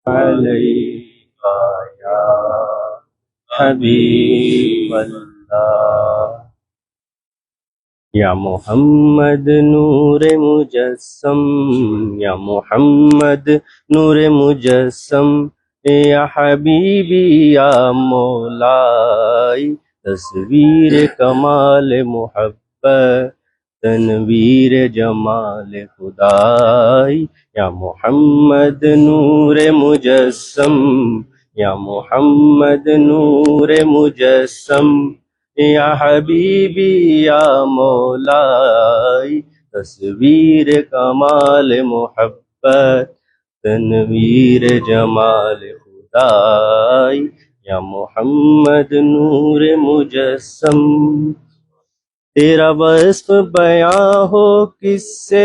عليك يا حبيب الله یا محمد نور مجسم یا محمد نور مجسم یا حبیبی یا مولائی تصویر کمال محبت تنویر جمال خدائی یا محمد نور مجسم یا محمد نور مجسم یا حبیبی یا مولائی تصویر کمال محبت تنویر جمال خدائی یا محمد نور مجسم تیرا وصف بیاں ہو کس سے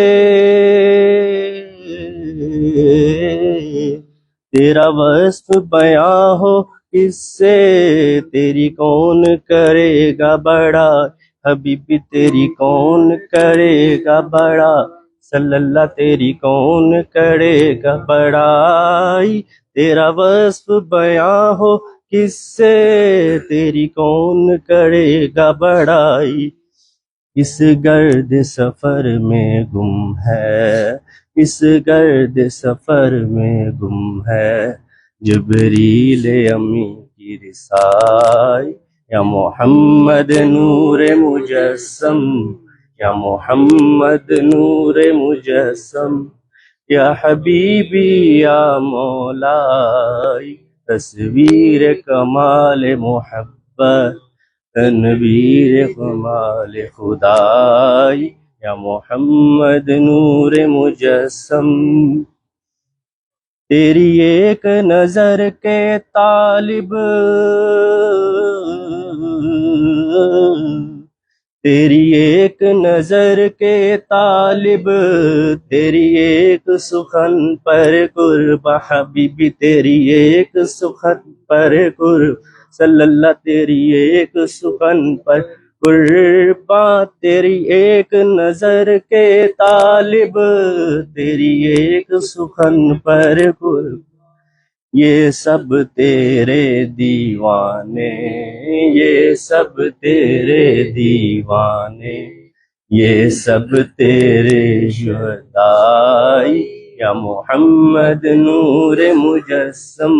تیرا وصف بیاں ہو کس سے تیری کون کرے گا بڑا حبیبی تیری کون کرے گا بڑا صلی اللہ تیری کون کرے گا بڑائی تیرا وصف بیاں ہو کس سے تیری کون کرے گا بڑائی اس گرد سفر میں گم ہے اس گرد سفر میں گم ہے جبریل امی کی رسائی یا محمد نور مجسم یا محمد نور مجسم یا حبیبی یا مولائی تصویر کمال محبت تنویر کمال خدائی یا محمد نور مجسم تیری ایک نظر کے طالب تیری ایک نظر کے طالب تیری ایک سخن پر قرب حبیبی تیری ایک سخن پر قرب صلی اللہ تیری ایک سخن پر قرباں تیری ایک نظر کے طالب تیری ایک سخن پر قرب یہ سب تیرے دیوانے یہ سب تیرے دیوانے یہ سب تیرے شہدائی یا محمد نور مجسم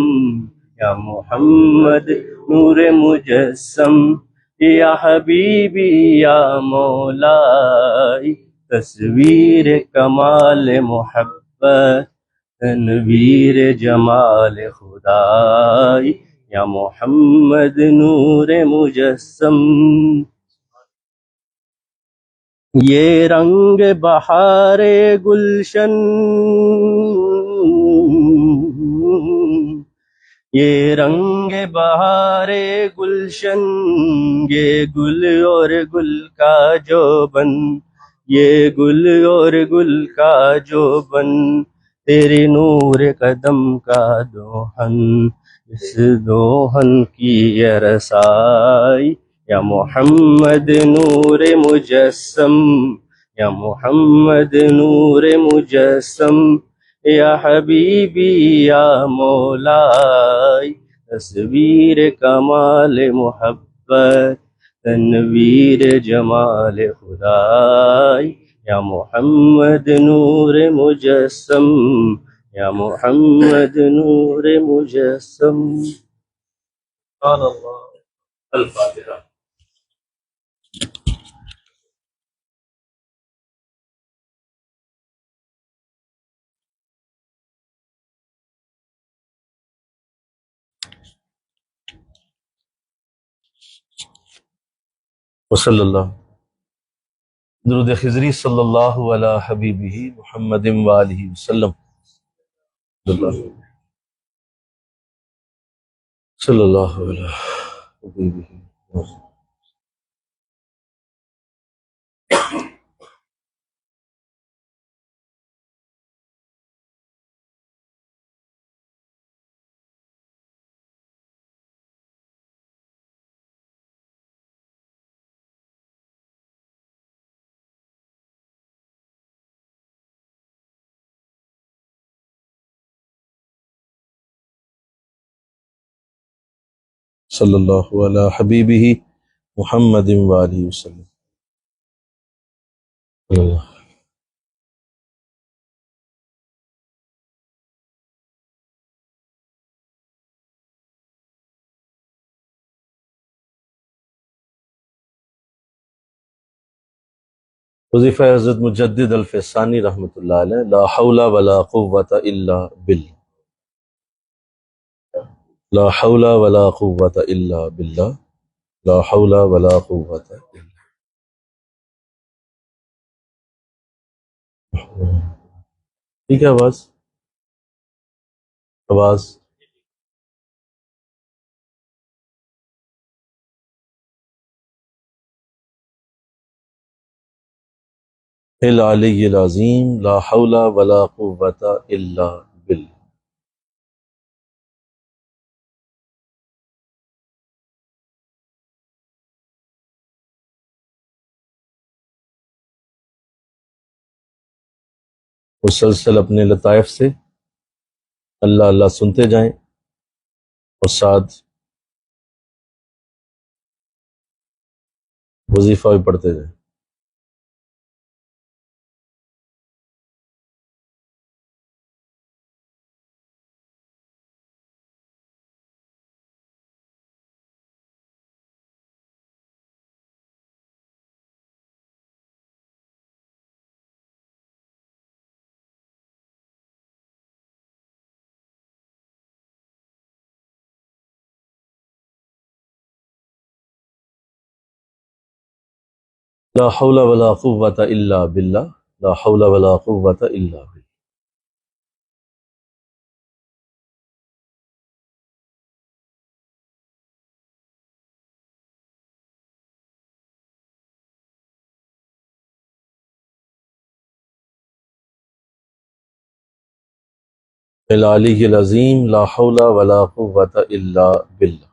یا محمد نور مجسم یا حبیبی یا مولائی تصویر کمال محبت تنویر جمال خدائی یا محمد نور مجسم یہ رنگ بہار گلشن یہ رنگ بہار گلشن یہ گل اور گل کا جو بن یہ گل اور گل کا جو بن تیرے نور قدم کا دوہن اس دوہن کی رسائی یا محمد نور مجسم یا محمد نور مجسم یا حبیبی یا مولائی تصویر کمال محبت تنویر جمال خدائی یا محمد نور مجسم یا محمد نور مجسم سبحان اللہ الفاتحہ وصلی اللہ درود خضری صلی اللہ علی حبیبہ محمد وآلہ وسلم صلی اللہ علی حبیبہ صلی اللہ علی حبیبہ محمد وآلہ وسلم۔ اللہ۔ وظیفہ حضرت مجدد الفسانی رحمۃ اللہ علیہ، لا حول ولا قوۃ الا باللہ، لا حول ولا قوۃ الا باللہ، لا حول ولا قوۃ الا باللہ۔ ٹھیک ہے، آواز العلی العظیم، لا حول ولا قوۃ الا باللہ۔ مسلسل اپنے لطائف سے اللہ اللہ سنتے جائیں اور ساتھ وظیفہ بھی پڑھتے جائیں۔ لا حول ولا قوۃ الا باللہ، لا حول ولا قوۃ الا باللہ۔ العلی العظیم، لا حول ولا قوۃ الا باللہ۔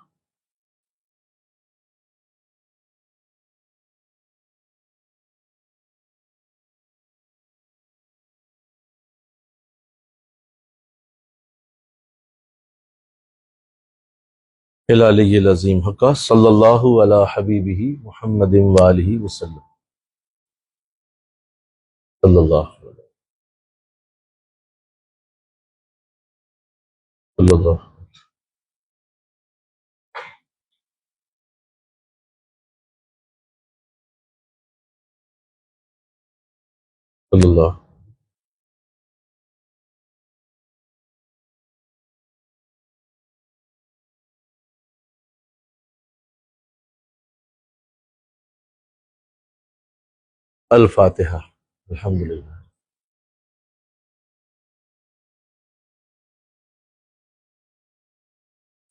العلی العظیم حقا، صلی اللہ علی حبیبہ محمد وآلہ وسلم، صلی اللہ صلی اللہ صلی اللہ۔ الفاتحہ۔ الحمدللہ۔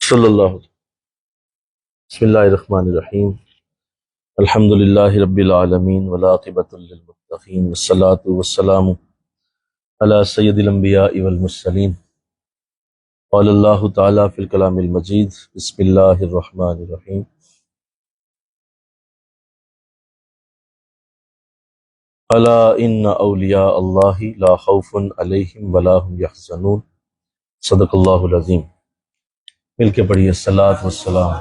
صلی اللہ۔ بسم اللہ الرحمن الرحیم، الحمدللہ رب العالمین والعاقبۃ للمتقین والصلاۃ والسلام علی سید الانبیاء والمرسلین۔ قال اللہ تعالیٰ فی الکلام المجید، بسم اللہ الرحمن الرحیم، الا ان اولیاء اللہ لا خوف علیہم ولا هم یحزنون۔ صدق اللہ العظیم۔ مل کے پڑھیے، الصلاۃ والسلام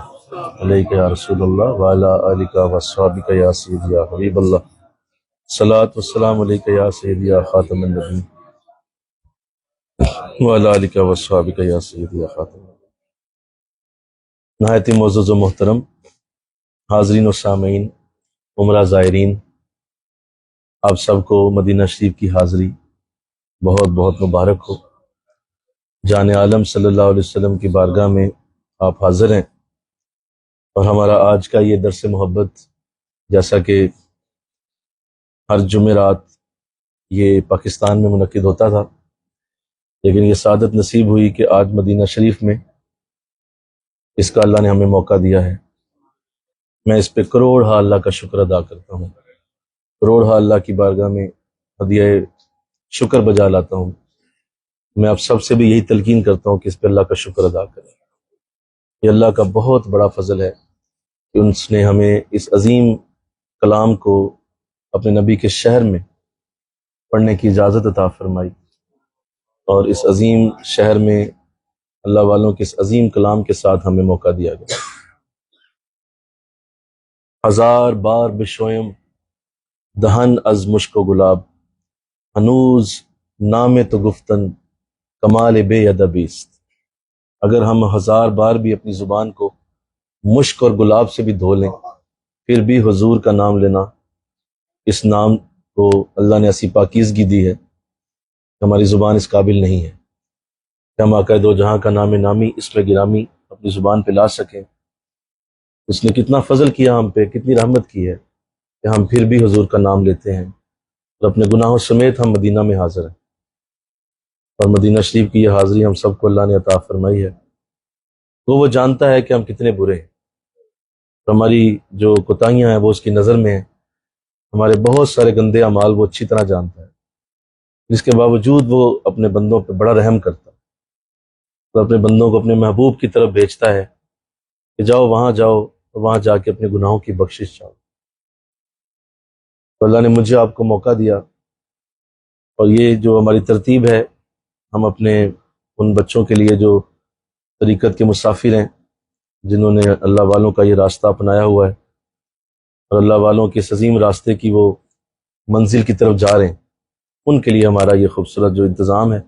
علیک یا رسول اللہ وعلی آلک واصحابک یا سیدی یا حبیب اللہ، الصلاۃ والسلام علیک یا سیدی یا خاتم النبیین وعلی آلک واصحابک یا سیدی یا خاتم النبیین۔ نہایت ہی معزز و محترم حاضرین و سامعین، عمرہ زائرین، آپ سب کو مدینہ شریف کی حاضری بہت بہت مبارک ہو۔ جان عالم صلی اللہ علیہ وسلم کی بارگاہ میں آپ حاضر ہیں، اور ہمارا آج کا یہ درس محبت، جیسا کہ ہر جمعرات یہ پاکستان میں منعقد ہوتا تھا، لیکن یہ سعادت نصیب ہوئی کہ آج مدینہ شریف میں اس کا اللہ نے ہمیں موقع دیا ہے۔ میں اس پہ کروڑ ہا اللہ کا شکر ادا کرتا ہوں، کروڑ ہا اللہ کی بارگاہ میں ہدیہ شکر بجا لاتا ہوں۔ میں آپ سب سے بھی یہی تلقین کرتا ہوں کہ اس پہ اللہ کا شکر ادا کریں۔ یہ اللہ کا بہت بڑا فضل ہے کہ اس نے ہمیں اس عظیم کلام کو اپنے نبی کے شہر میں پڑھنے کی اجازت عطا فرمائی، اور اس عظیم شہر میں اللہ والوں کے اس عظیم کلام کے ساتھ ہمیں موقع دیا گیا۔ ہزار بار بشویم دہن از مشک و گلاب، ہنوز نام تو گفتن کمال بے ادبیست۔ اگر ہم ہزار بار بھی اپنی زبان کو مشک اور گلاب سے بھی دھو لیں، پھر بھی حضور کا نام لینا، اس نام کو اللہ نے ایسی پاکیزگی دی ہے کہ ہماری زبان اس قابل نہیں ہے کہ ہم آقا دو جہاں کا نام نامی اس پہ گرامی اپنی زبان پہ لا سکیں۔ اس نے کتنا فضل کیا ہم پہ، کتنی رحمت کی ہے کہ ہم پھر بھی حضور کا نام لیتے ہیں، اور اپنے گناہوں سمیت ہم مدینہ میں حاضر ہیں۔ اور مدینہ شریف کی یہ حاضری ہم سب کو اللہ نے عطا فرمائی ہے، تو وہ جانتا ہے کہ ہم کتنے برے ہیں، ہماری جو کوتاہیاں ہیں وہ اس کی نظر میں ہیں، ہمارے بہت سارے گندے اعمال وہ اچھی طرح جانتا ہے، جس کے باوجود وہ اپنے بندوں پہ بڑا رحم کرتا ہے، تو اپنے بندوں کو اپنے محبوب کی طرف بھیجتا ہے کہ جاؤ وہاں جا کے اپنے گناہوں کی بخشش چاہو۔ تو اللہ نے مجھے آپ کو موقع دیا، اور یہ جو ہماری ترتیب ہے، ہم اپنے ان بچوں کے لیے جو طریقت کے مسافر ہیں، جنہوں نے اللہ والوں کا یہ راستہ اپنایا ہوا ہے اور اللہ والوں کے اس عظیم راستے کی وہ منزل کی طرف جا رہے ہیں، ان کے لیے ہمارا یہ خوبصورت جو انتظام ہے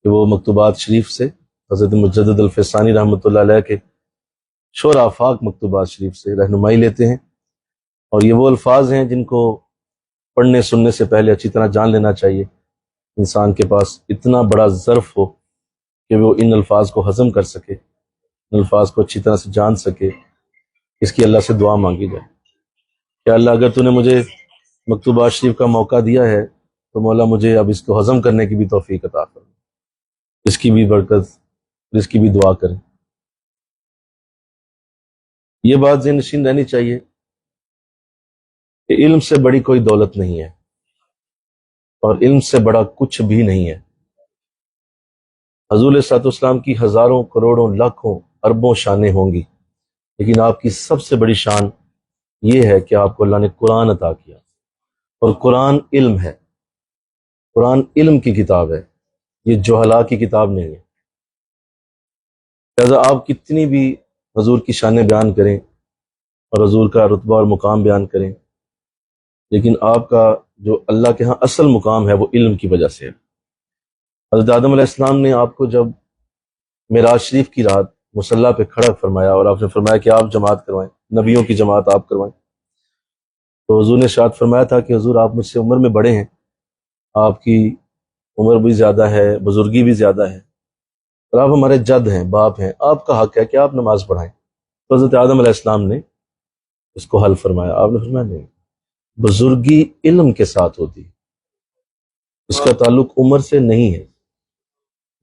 کہ وہ مکتوبات شریف سے حضرت مجدد الفسانی رحمۃ اللہ علیہ کے شور آفاق مکتوبات شریف سے رہنمائی لیتے ہیں، اور یہ وہ الفاظ ہیں جن کو پڑھنے سننے سے پہلے اچھی طرح جان لینا چاہیے۔ انسان کے پاس اتنا بڑا ظرف ہو کہ وہ ان الفاظ کو ہضم کر سکے، ان الفاظ کو اچھی طرح سے جان سکے، اس کی اللہ سے دعا مانگی جائے کہ اللہ اگر تو نے مجھے مکتوبات شریف کا موقع دیا ہے تو مولا مجھے اب اس کو ہضم کرنے کی بھی توفیق عطا کرے، اس کی بھی برکت، اس کی بھی دعا کریں۔ یہ بات ذہن نشین رہنی چاہیے کہ علم سے بڑی کوئی دولت نہیں ہے، اور علم سے بڑا کچھ بھی نہیں ہے۔ حضور صلی اللہ علیہ وسلم کی ہزاروں کروڑوں لاکھوں اربوں شانیں ہوں گی، لیکن آپ کی سب سے بڑی شان یہ ہے کہ آپ کو اللہ نے قرآن عطا کیا، اور قرآن علم ہے، قرآن علم کی کتاب ہے، یہ جہلا کی کتاب نہیں ہے۔ لہذا آپ کتنی بھی حضور کی شانیں بیان کریں اور حضور کا رتبہ اور مقام بیان کریں، لیکن آپ کا جو اللہ کے ہاں اصل مقام ہے وہ علم کی وجہ سے ہے۔ حضرت آدم علیہ السلام نے آپ کو جب معراج شریف کی رات مصلی پہ کھڑا فرمایا اور آپ نے فرمایا کہ آپ جماعت کروائیں، نبیوں کی جماعت آپ کروائیں، تو حضور نے ارشاد فرمایا تھا کہ حضور آپ مجھ سے عمر میں بڑے ہیں، آپ کی عمر بھی زیادہ ہے، بزرگی بھی زیادہ ہے، اور آپ ہمارے جد ہیں، باپ ہیں، آپ کا حق ہے کہ آپ نماز پڑھائیں۔ تو حضرت آدم علیہ السلام نے اس کو حل فرمایا، آپ نے فرمایا نہیں، بزرگی علم کے ساتھ ہوتی ہے، اس کا تعلق عمر سے نہیں ہے۔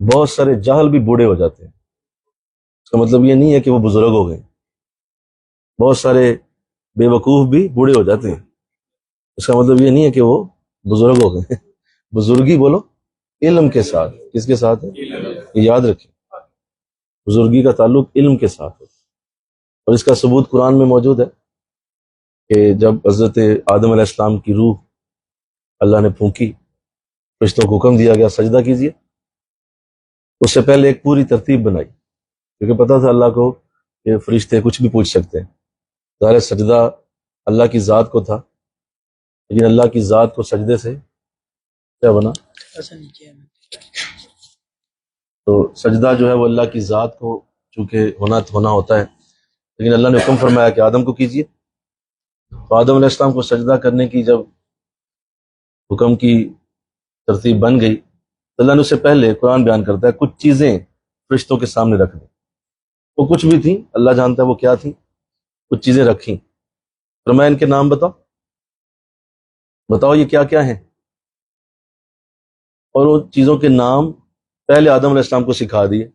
بہت سارے جاہل بھی بوڑھے ہو جاتے ہیں، اس کا مطلب یہ نہیں ہے کہ وہ بزرگ ہو گئے۔ بہت سارے بے وقوف بھی بوڑھے ہو جاتے ہیں، اس کا مطلب یہ نہیں ہے کہ وہ بزرگ ہو گئے۔ بزرگی بولو علم کے ساتھ، کس کے ساتھ ہے؟ یہ یاد رکھیں، بزرگی کا تعلق علم کے ساتھ ہے، اور اس کا ثبوت قرآن میں موجود ہے کہ جب حضرت آدم علیہ السلام کی روح اللہ نے پھونکی، فرشتوں کو حکم دیا گیا سجدہ کیجیے، اس سے پہلے ایک پوری ترتیب بنائی، کیونکہ پتہ تھا اللہ کو کہ فرشتے کچھ بھی پوچھ سکتے ہیں۔ ظاہر سجدہ اللہ کی ذات کو تھا، لیکن اللہ کی ذات کو سجدے سے کیا بنا؟ تو سجدہ جو ہے وہ اللہ کی ذات کو چونکہ ہونا ہوتا ہے، لیکن اللہ نے حکم فرمایا کہ آدم کو کیجیے، تو آدم علیہ السلام کو سجدہ کرنے کی جب حکم کی ترتیب بن گئی تو اللہ نے اس سے پہلے قرآن بیان کرتا ہے کچھ چیزیں فرشتوں کے سامنے رکھ دیں، وہ کچھ بھی تھیں، اللہ جانتا ہے وہ کیا تھیں، کچھ چیزیں رکھیں، فرمایا ان کے نام بتاؤ یہ کیا کیا ہیں، اور وہ چیزوں کے نام پہلے آدم علیہ السلام کو سکھا دیے،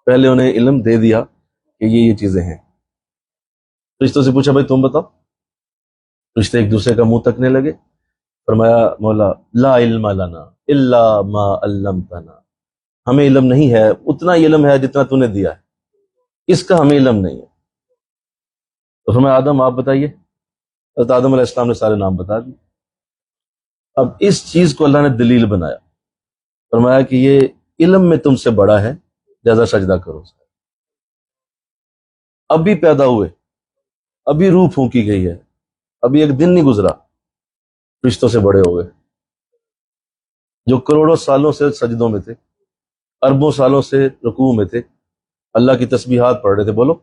پہلے انہیں علم دے دیا کہ یہ چیزیں ہیں۔ فرشتوں سے پوچھا بھائی تم بتاؤ، فرشتے ایک دوسرے کا منہ تکنے لگے، فرمایا مولا لا علم لنا الا ما علمتنا، ہمیں علم نہیں ہے، اتنا ہی علم ہے جتنا تو نے دیا ہے، اس کا ہمیں علم نہیں ہے۔ تو فرمایا آدم آپ بتائیے، حضرت آدم علیہ السلام نے سارے نام بتا دیے۔ اب اس چیز کو اللہ نے دلیل بنایا، فرمایا کہ یہ علم میں تم سے بڑا ہے، لہذا سجدہ کرو۔ اب بھی پیدا ہوئے، ابھی روح پھونکی گئی ہے، ابھی ایک دن نہیں گزرا فرشتوں سے بڑے ہو گئے، جو کروڑوں سالوں سے سجدوں میں تھے، اربوں سالوں سے رکوع میں تھے، اللہ کی تسبیحات پڑھ رہے تھے. بولو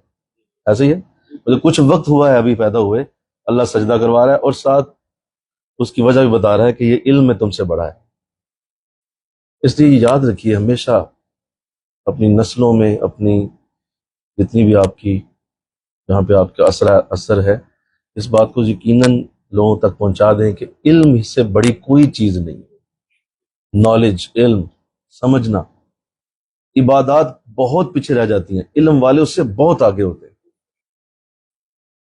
ایسے ہی ہے؟ مطلب کچھ وقت ہوا ہے ابھی پیدا ہوئے، اللہ سجدہ کروا رہا ہے، اور ساتھ اس کی وجہ بھی بتا رہا ہے کہ یہ علم میں تم سے بڑا ہے. اس لیے یاد رکھیے ہمیشہ اپنی نسلوں میں، اپنی جتنی بھی آپ کی جہاں پہ آپ کا اثر ہے، اس بات کو یقیناً لوگوں تک پہنچا دیں کہ علم سے بڑی کوئی چیز نہیں. نالج، علم، سمجھنا. عبادات بہت پیچھے رہ جاتی ہیں، علم والے اس سے بہت آگے ہوتے ہیں.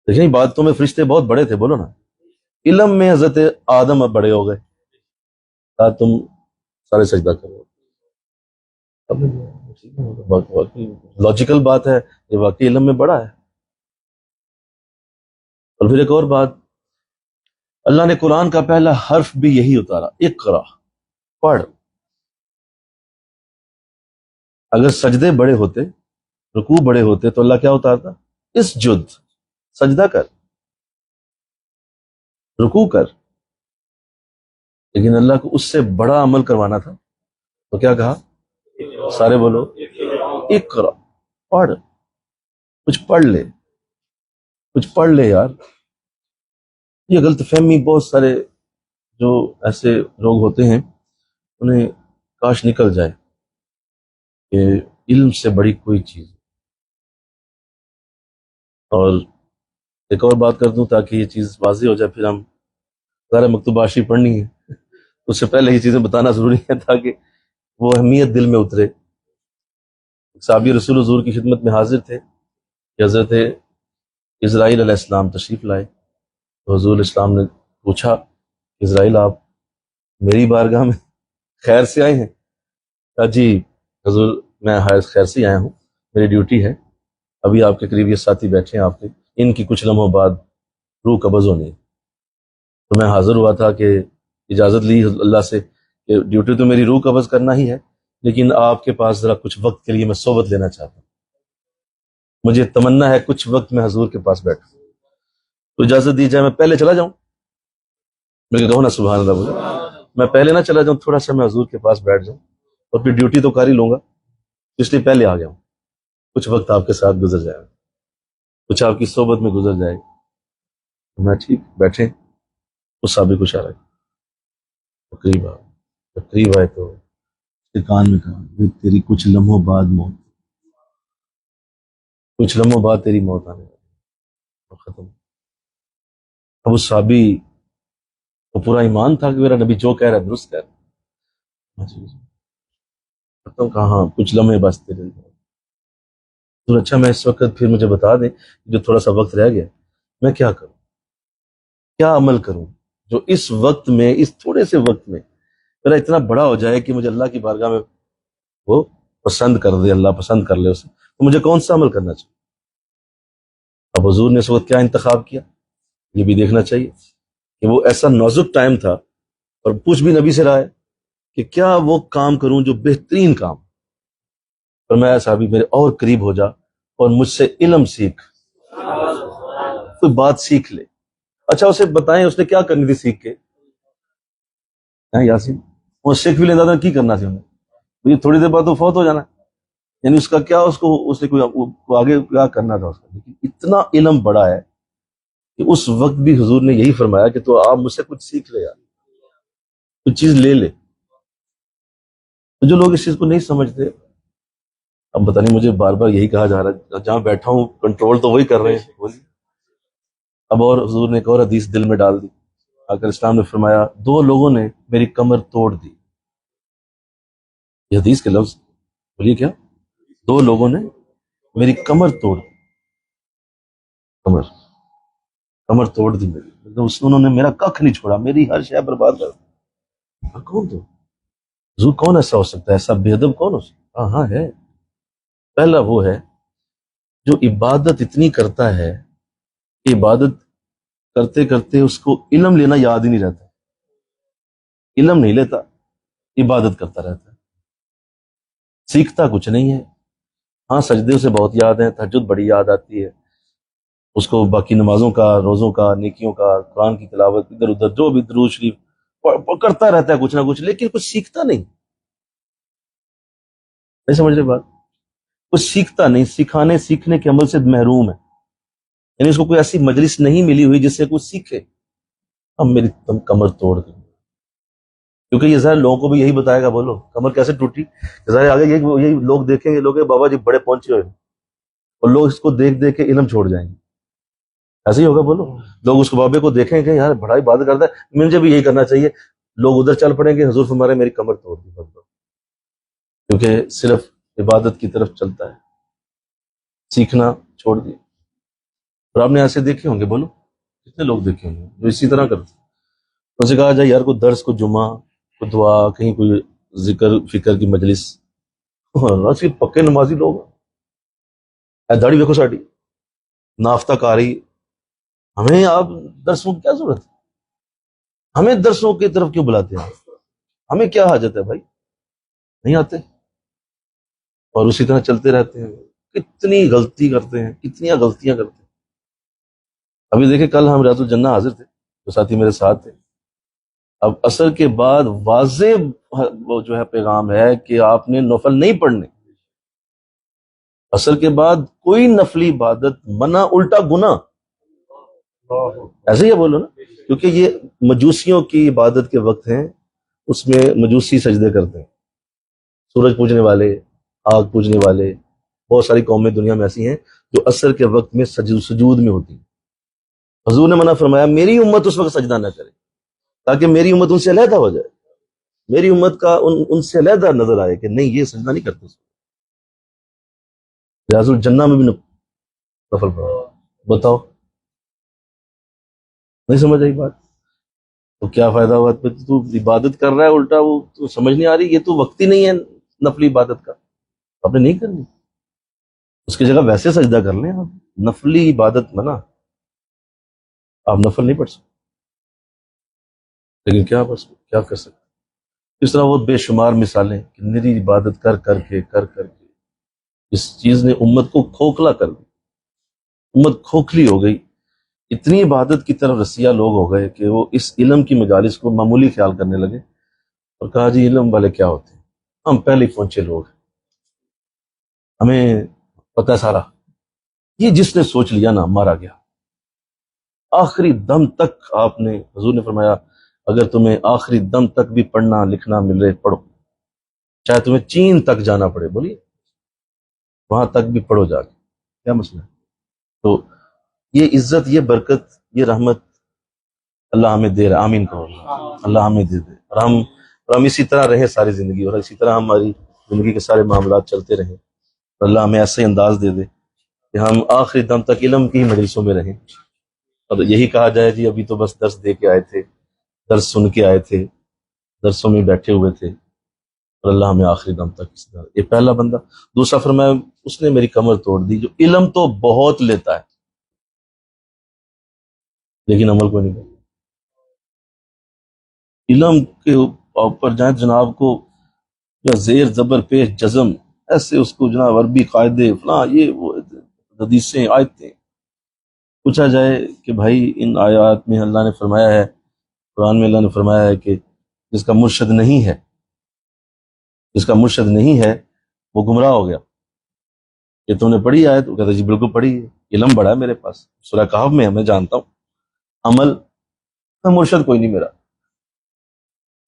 دیکھیں عبادتوں میں فرشتے بہت بڑے تھے، بولو نا. علم میں حضرت آدم اب بڑے ہو گئے، کہا تم سارے سجدہ کرو. اب واقعی لاجیکل بات ہے، یہ واقعی علم میں بڑا ہے. اور پھر ایک اور بات، اللہ نے قرآن کا پہلا حرف بھی یہی اتارا، اقرا، پڑھ. اگر سجدے بڑے ہوتے، رکوع بڑے ہوتے، تو اللہ کیا اتارتا؟ اسجد، سجدہ کر، رکوع کر. لیکن اللہ کو اس سے بڑا عمل کروانا تھا، تو کیا کہا؟ سارے بولو اقرا، پڑھ، کچھ پڑھ لے، کچھ پڑھ لے یار. یہ غلط فہمی بہت سارے جو ایسے لوگ ہوتے ہیں انہیں کاش نکل جائے کہ علم سے بڑی کوئی چیز. اور ایک اور بات کر دوں تاکہ یہ چیز واضح ہو جائے، پھر ہم ذرا مکتوباشی پڑھنی ہے، اس سے پہلے یہ چیزیں بتانا ضروری ہے تاکہ وہ اہمیت دل میں اترے. صحابی رسول حضور کی خدمت میں حاضر تھے کہ حضرت اسرائیل علیہ السلام تشریف لائے. تو حضور اسلام نے پوچھا، اسرائیل آپ میری بارگاہ میں خیر سے آئے ہیں؟ کہا جی حضور میں خیر سے آیا ہوں، میری ڈیوٹی ہے. ابھی آپ کے قریب یہ ساتھی بیٹھے ہیں آپ کے، ان کی کچھ لمحوں بعد روح قبض ہونی ہے. تو میں حاضر ہوا تھا کہ اجازت لی اللہ سے کہ ڈیوٹی تو میری روح قبض کرنا ہی ہے، لیکن آپ کے پاس ذرا کچھ وقت کے لیے میں صحبت لینا چاہتا ہوں، مجھے تمنا ہے کچھ وقت میں حضور کے پاس بیٹھوں. تو اجازت دی جائے میں پہلے چلا جاؤں؟ میں کہوں نا سبحان اللہ، مجھے میں پہلے نہ چلا جاؤں، تھوڑا سا میں حضور کے پاس بیٹھ جاؤں اور پھر ڈیوٹی تو کر ہی لوں گا، اس لیے پہلے آ گیا ہوں. کچھ وقت آپ کے ساتھ گزر جائے گا، کچھ آپ کی صحبت میں گزر جائے گا. میں ٹھیک بیٹھے، اس صحابی کو اشارہ کیا، قریب آئے تو اس کے کان میں کہا تیری کچھ لمحوں بعد موت، کچھ لمحوں بعد تیری موت آنے والی. ختم. اب اس صحابی کو پورا ایمان تھا کہ میرا نبی جو کہہ رہا ہے درست کہہ رہا ہے. ختم. کہاں کچھ لمحے بس تیرے. تو اچھا میں اس وقت پھر مجھے بتا دیں جو تھوڑا سا وقت رہ گیا میں کیا کروں، کیا عمل کروں جو اس وقت میں، اس تھوڑے سے وقت میں میرا اتنا بڑا ہو جائے کہ مجھے اللہ کی بارگاہ میں وہ پسند کر دے، اللہ پسند کر لے اسے. تو مجھے کون سا عمل کرنا چاہیے؟ اب حضور نے اس وقت کیا انتخاب کیا یہ بھی دیکھنا چاہیے کہ وہ ایسا نازک ٹائم تھا، اور پوچھ بھی نبی سے رہا ہے کہ کیا وہ کام کروں جو بہترین کام. اور میں صحابی میرے اور قریب ہو جا اور مجھ سے علم سیکھ، کوئی بات سیکھ لے. اچھا اسے بتائیں اس نے کیا کرنی تھی سیکھ کے، یاسین وہ سیکھ بھی لیتا تھا، کی کرنا تھی انہیں، یہ تھوڑی دیر بعد تو فوت ہو جانا، یعنی اس کا کیا، اس نے کوئی آگے کیا کرنا تھا اس کا. لیکن اتنا علم بڑا ہے کہ اس وقت بھی حضور نے یہی فرمایا کہ تو آپ مجھ سے کچھ سیکھ لے یار، کچھ چیز لے لے. تو جو لوگ اس چیز کو نہیں سمجھتے، اب پتہ نہیں مجھے بار بار یہی کہا جا رہا ہے، جہاں بیٹھا ہوں کنٹرول تو وہی کر رہے ہیں. اب اور حضور نے ایک اور حدیث دل میں ڈال دی. آقا اسلام نے فرمایا دو لوگوں نے میری کمر توڑ دی. یہ حدیث کے لفظ بولیے کیا، دو لوگوں نے میری کمر توڑ دی، کمر توڑ دی میری، انہوں نے میرا ککھ نہیں چھوڑا، میری ہر شے برباد کر دی. کون تو حضور کون ایسا ہو سکتا ہے، ایسا بے ادب کون ہو سکتا؟ ہاں ہے. پہلا وہ ہے جو عبادت اتنی کرتا ہے کہ عبادت کرتے کرتے اس کو علم لینا یاد ہی نہیں رہتا، علم نہیں لیتا، عبادت کرتا رہتا ہے، سیکھتا کچھ نہیں ہے. ہاں سجدے سے بہت یاد ہیں، تہجد بڑی یاد آتی ہے، اس کو باقی نمازوں کا، روزوں کا، نیکیوں کا، قرآن کی تلاوت، ادھر ادھر جو بھی درود شریف کرتا رہتا ہے کچھ نہ کچھ، لیکن کچھ سیکھتا نہیں سمجھ رہے بات؟ کچھ سیکھتا نہیں، سیکھنے کے عمل سے محروم ہے، یعنی اس کو کوئی ایسی مجلس نہیں ملی ہوئی جس سے کچھ سیکھے. اب میری تم کمر توڑ دی، کیونکہ یہ ظاہر لوگوں کو بھی یہی بتائے گا. بولو کمر کیسے ٹوٹی؟ ظاہر آگے یہی لوگ دیکھیں گے، لوگ بابا جی بڑے پہنچے ہوئے، اور لوگ اس کو دیکھ دیکھ کے علم چھوڑ جائیں گے. ایسے ہی ہوگا. بولو لوگ اس کو بابے کو دیکھیں گے، یار بڑا عبادت کرتا ہے، مجھے بھی یہی کرنا چاہیے. لوگ ادھر چل پڑیں گے، حضور فرما رہے میری کمر توڑ دی، کیونکہ صرف عبادت کی طرف چلتا ہے، سیکھنا چھوڑ دیا. اور آپ نے ایسے دیکھے ہوں گے، بولو کتنے لوگ دیکھے ہوں گے جو اسی طرح کرتے ہیں. ان سے کہا جائے یار کوئی درس، کو جمعہ، کو دعا، کہیں کوئی ذکر فکر کی مجلس، صرف پکے نمازی لوگ ہیں. داڑھی دیکھو ساڑی نافتہ کاری. ہمیں آپ درسوں کی کیا ضرورت ہے؟ ہمیں درسوں کی طرف کیوں بلاتے ہیں؟ ہمیں کیا حاجت ہے بھائی؟ نہیں آتے اور اسی طرح چلتے رہتے ہیں. کتنی غلطی کرتے ہیں، کتنی غلطیاں کرتے ہیں. ابھی دیکھیں کل ہم ریاض الجنہ حاضر تھے، جو ساتھی میرے ساتھ تھے. اب عصر کے بعد واضح وہ جو ہے پیغام ہے کہ آپ نے نفل نہیں پڑھنے. عصر کے بعد کوئی نفلی عبادت منع، الٹا گناہ. ایسے ہی ہے، بولو نا، کیونکہ یہ مجوسیوں کی عبادت کے وقت ہیں، اس میں مجوسی سجدے کرتے ہیں. سورج پوجنے والے، آگ پوجنے والے، بہت ساری قومیں دنیا میں ایسی ہیں جو عصر کے وقت میں سجود میں ہوتی ہیں. حضور نے منع فرمایا میری امت اس وقت سجدہ نہ کرے، تاکہ میری امت ان سے علیحدہ ہو جائے، میری امت کا ان سے علیحدہ نظر آئے کہ نہیں یہ سجدہ نہیں کرتے. ریاض الجنہ میں بھی نفل پڑھا. بتاؤ نہیں سمجھ آئی بات؟ تو کیا فائدہ ہوا؟ تو عبادت کر رہا ہے الٹا، وہ تو سمجھ نہیں آ رہی، یہ تو وقت ہی نہیں ہے نفلی عبادت کا، آپ نے نہیں کرنی. اس کی جگہ ویسے سجدہ کر لیں آپ. نفلی عبادت منع، آپ نفل نہیں پڑھ سکتے. لیکن کیا کر سکتے؟ اس طرح وہ بے شمار مثالیں کہ نری عبادت کر کر کے اس چیز نے امت کو کھوکھلا کر دی. امت کھوکھلی ہو گئی. اتنی عبادت کی طرف رسیہ لوگ ہو گئے کہ وہ اس علم کی مجالس کو معمولی خیال کرنے لگے، اور کہا جی علم والے کیا ہوتے ہیں، ہم پہلے پہنچے لوگ ہیں، ہمیں پتہ سارا. یہ جس نے سوچ لیا نا مارا گیا. آخری دم تک آپ نے، حضور نے فرمایا اگر تمہیں آخری دم تک بھی پڑھنا لکھنا ملے پڑھو، چاہے تمہیں چین تک جانا پڑے، بولیے وہاں تک بھی پڑھو جا کے، کیا مسئلہ ہے؟ تو یہ عزت، یہ برکت، یہ رحمت اللہ ہمیں دے رہا. آمین کہو. اللہ ہمیں دے دے، اور ہم اسی طرح رہیں ساری زندگی، اور اسی طرح ہماری زندگی کے سارے معاملات چلتے رہیں، اور اللہ ہمیں ایسے انداز دے دے کہ ہم آخری دم تک علم کی مجلسوں میں رہیں. اور یہی کہا جائے جی ابھی تو بس درس دے کے آئے تھے، درس سن کے آئے تھے، درسوں میں بیٹھے ہوئے تھے، اور اللہ ہمیں آخری دم تک اس طرح. یہ پہلا بندہ. دوسرا فرمایا اس نے میری کمر توڑ دی جو علم تو بہت لیتا ہے لیکن عمل کو نہیں کرتا. علم کے اوپر جائیں جناب کو زیر زبر پیش جزم، ایسے اس کو جناب عربی قاعدے فلاں یہ وہ حدیثیں آیتیں. پوچھا جائے کہ بھائی ان آیات میں اللہ نے فرمایا ہے، قرآن میں اللہ نے فرمایا ہے کہ جس کا مرشد نہیں ہے وہ گمراہ ہو گیا. یہ تم نے پڑھی آیت؟ وہ کہتا جی بالکل پڑھی ہے، علم بڑا ہے میرے پاس، سورہ کہف میں میں جانتا ہوں. عمل مرشد کوئی نہیں میرا.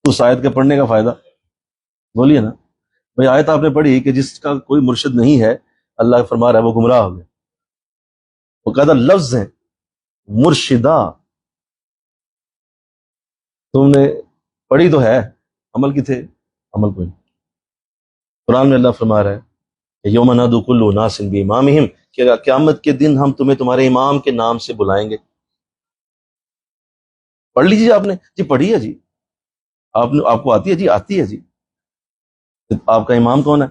تو اس آیت کے پڑھنے کا فائدہ؟ بولیے نا بھائی، آیت آپ نے پڑھی کہ جس کا کوئی مرشد نہیں ہے، اللہ فرما رہا ہے وہ گمراہ ہو گیا. وہ کہتا لفظ ہے مرشدہ، تم نے پڑھی تو ہے، عمل کی تھے؟ عمل کوئی نہیں. قرآن میں اللہ فرما رہا ہے کہ یوم ندعو کل اناس بامامہم، کہ قیامت کے دن ہم تمہیں تمہارے امام کے نام سے بلائیں گے. پڑھ لیجیے. آپ نے جی پڑھی ہے جی، آپ کو آتی ہے جی؟ آتی ہے جی. آپ کا امام کون ہے؟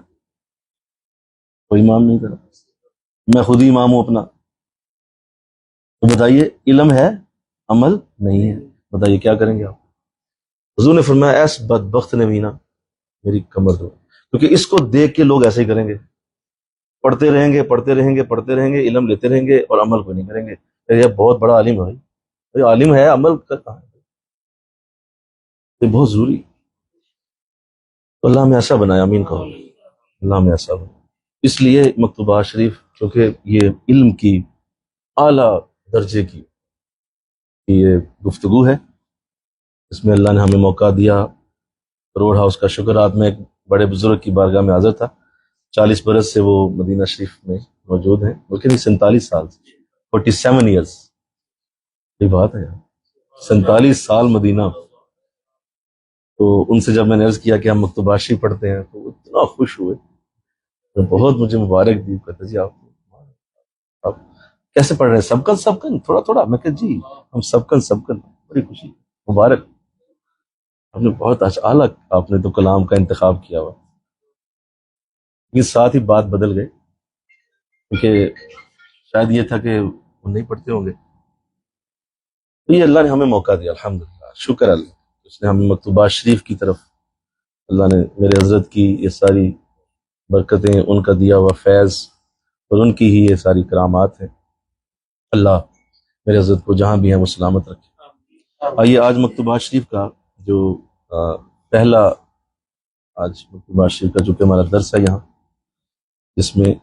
کوئی امام نہیں کرا، میں خود ہی امام ہوں اپنا. تو بتائیے علم ہے عمل نہیں ہے، بتائیے کیا کریں گے آپ؟ حضور نے فرمایا ایس بدبخت نے مینا میری کمر دو، کیونکہ اس کو دیکھ کے لوگ ایسے ہی کریں گے، پڑھتے رہیں گے علم لیتے رہیں گے اور عمل کو نہیں کریں گے. یہ بہت بڑا عالم ہے بھائی، عالم ہے، عمل کہاں ہے؟ یہ بہت ضروری. تو اللہ میں ایسا بنایا، امین کہو، اللہ میں ایسا بنایا. اس لیے مکتوبات شریف کیونکہ یہ علم کی اعلیٰ درجے کی یہ گفتگو ہے، اس میں اللہ نے ہمیں موقع دیا. روڈ ہاؤس کا شکر. رات میں ایک بڑے بزرگ کی بارگاہ میں حاضر تھا، 40 برس سے وہ مدینہ شریف میں موجود ہیں، لیکن 47 سال 47 ایئرس. یہ بات ہے یار، 47 سال مدینہ. تو ان سے جب میں نے عرض کیا کہ ہم مکتوبات شریف پڑھتے ہیں تو وہ اتنا خوش ہوئے، تو بہت مجھے مبارک دی. کہتے جی آپ کیسے پڑھ رہے ہیں؟ سبکن تھوڑا تھوڑا. میں کہ جی ہم سبکن. بڑی خوشی، مبارک. آپ نے بہت اعلیٰ، آپ نے تو کلام کا انتخاب کیا ہوا. یہ ساتھ ہی بات بدل گئے، کیونکہ شاید یہ تھا کہ وہ نہیں پڑھتے ہوں گے. تو یہ اللہ نے ہمیں موقع دیا، الحمدللہ، شکر اللہ. اس نے ہمیں مکتوبات شریف کی طرف، اللہ نے میرے حضرت کی یہ ساری برکتیں، ان کا دیا ہوا فیض اور ان کی ہی یہ ساری کرامات ہیں. اللہ میرے حضرت کو جہاں بھی ہیں وہ سلامت رکھے. آئیے آج مکتوبات شریف کا جو پہلا، آج مکتوبات شریف کا جو کہ ہمارا درس ہے یہاں، جس میں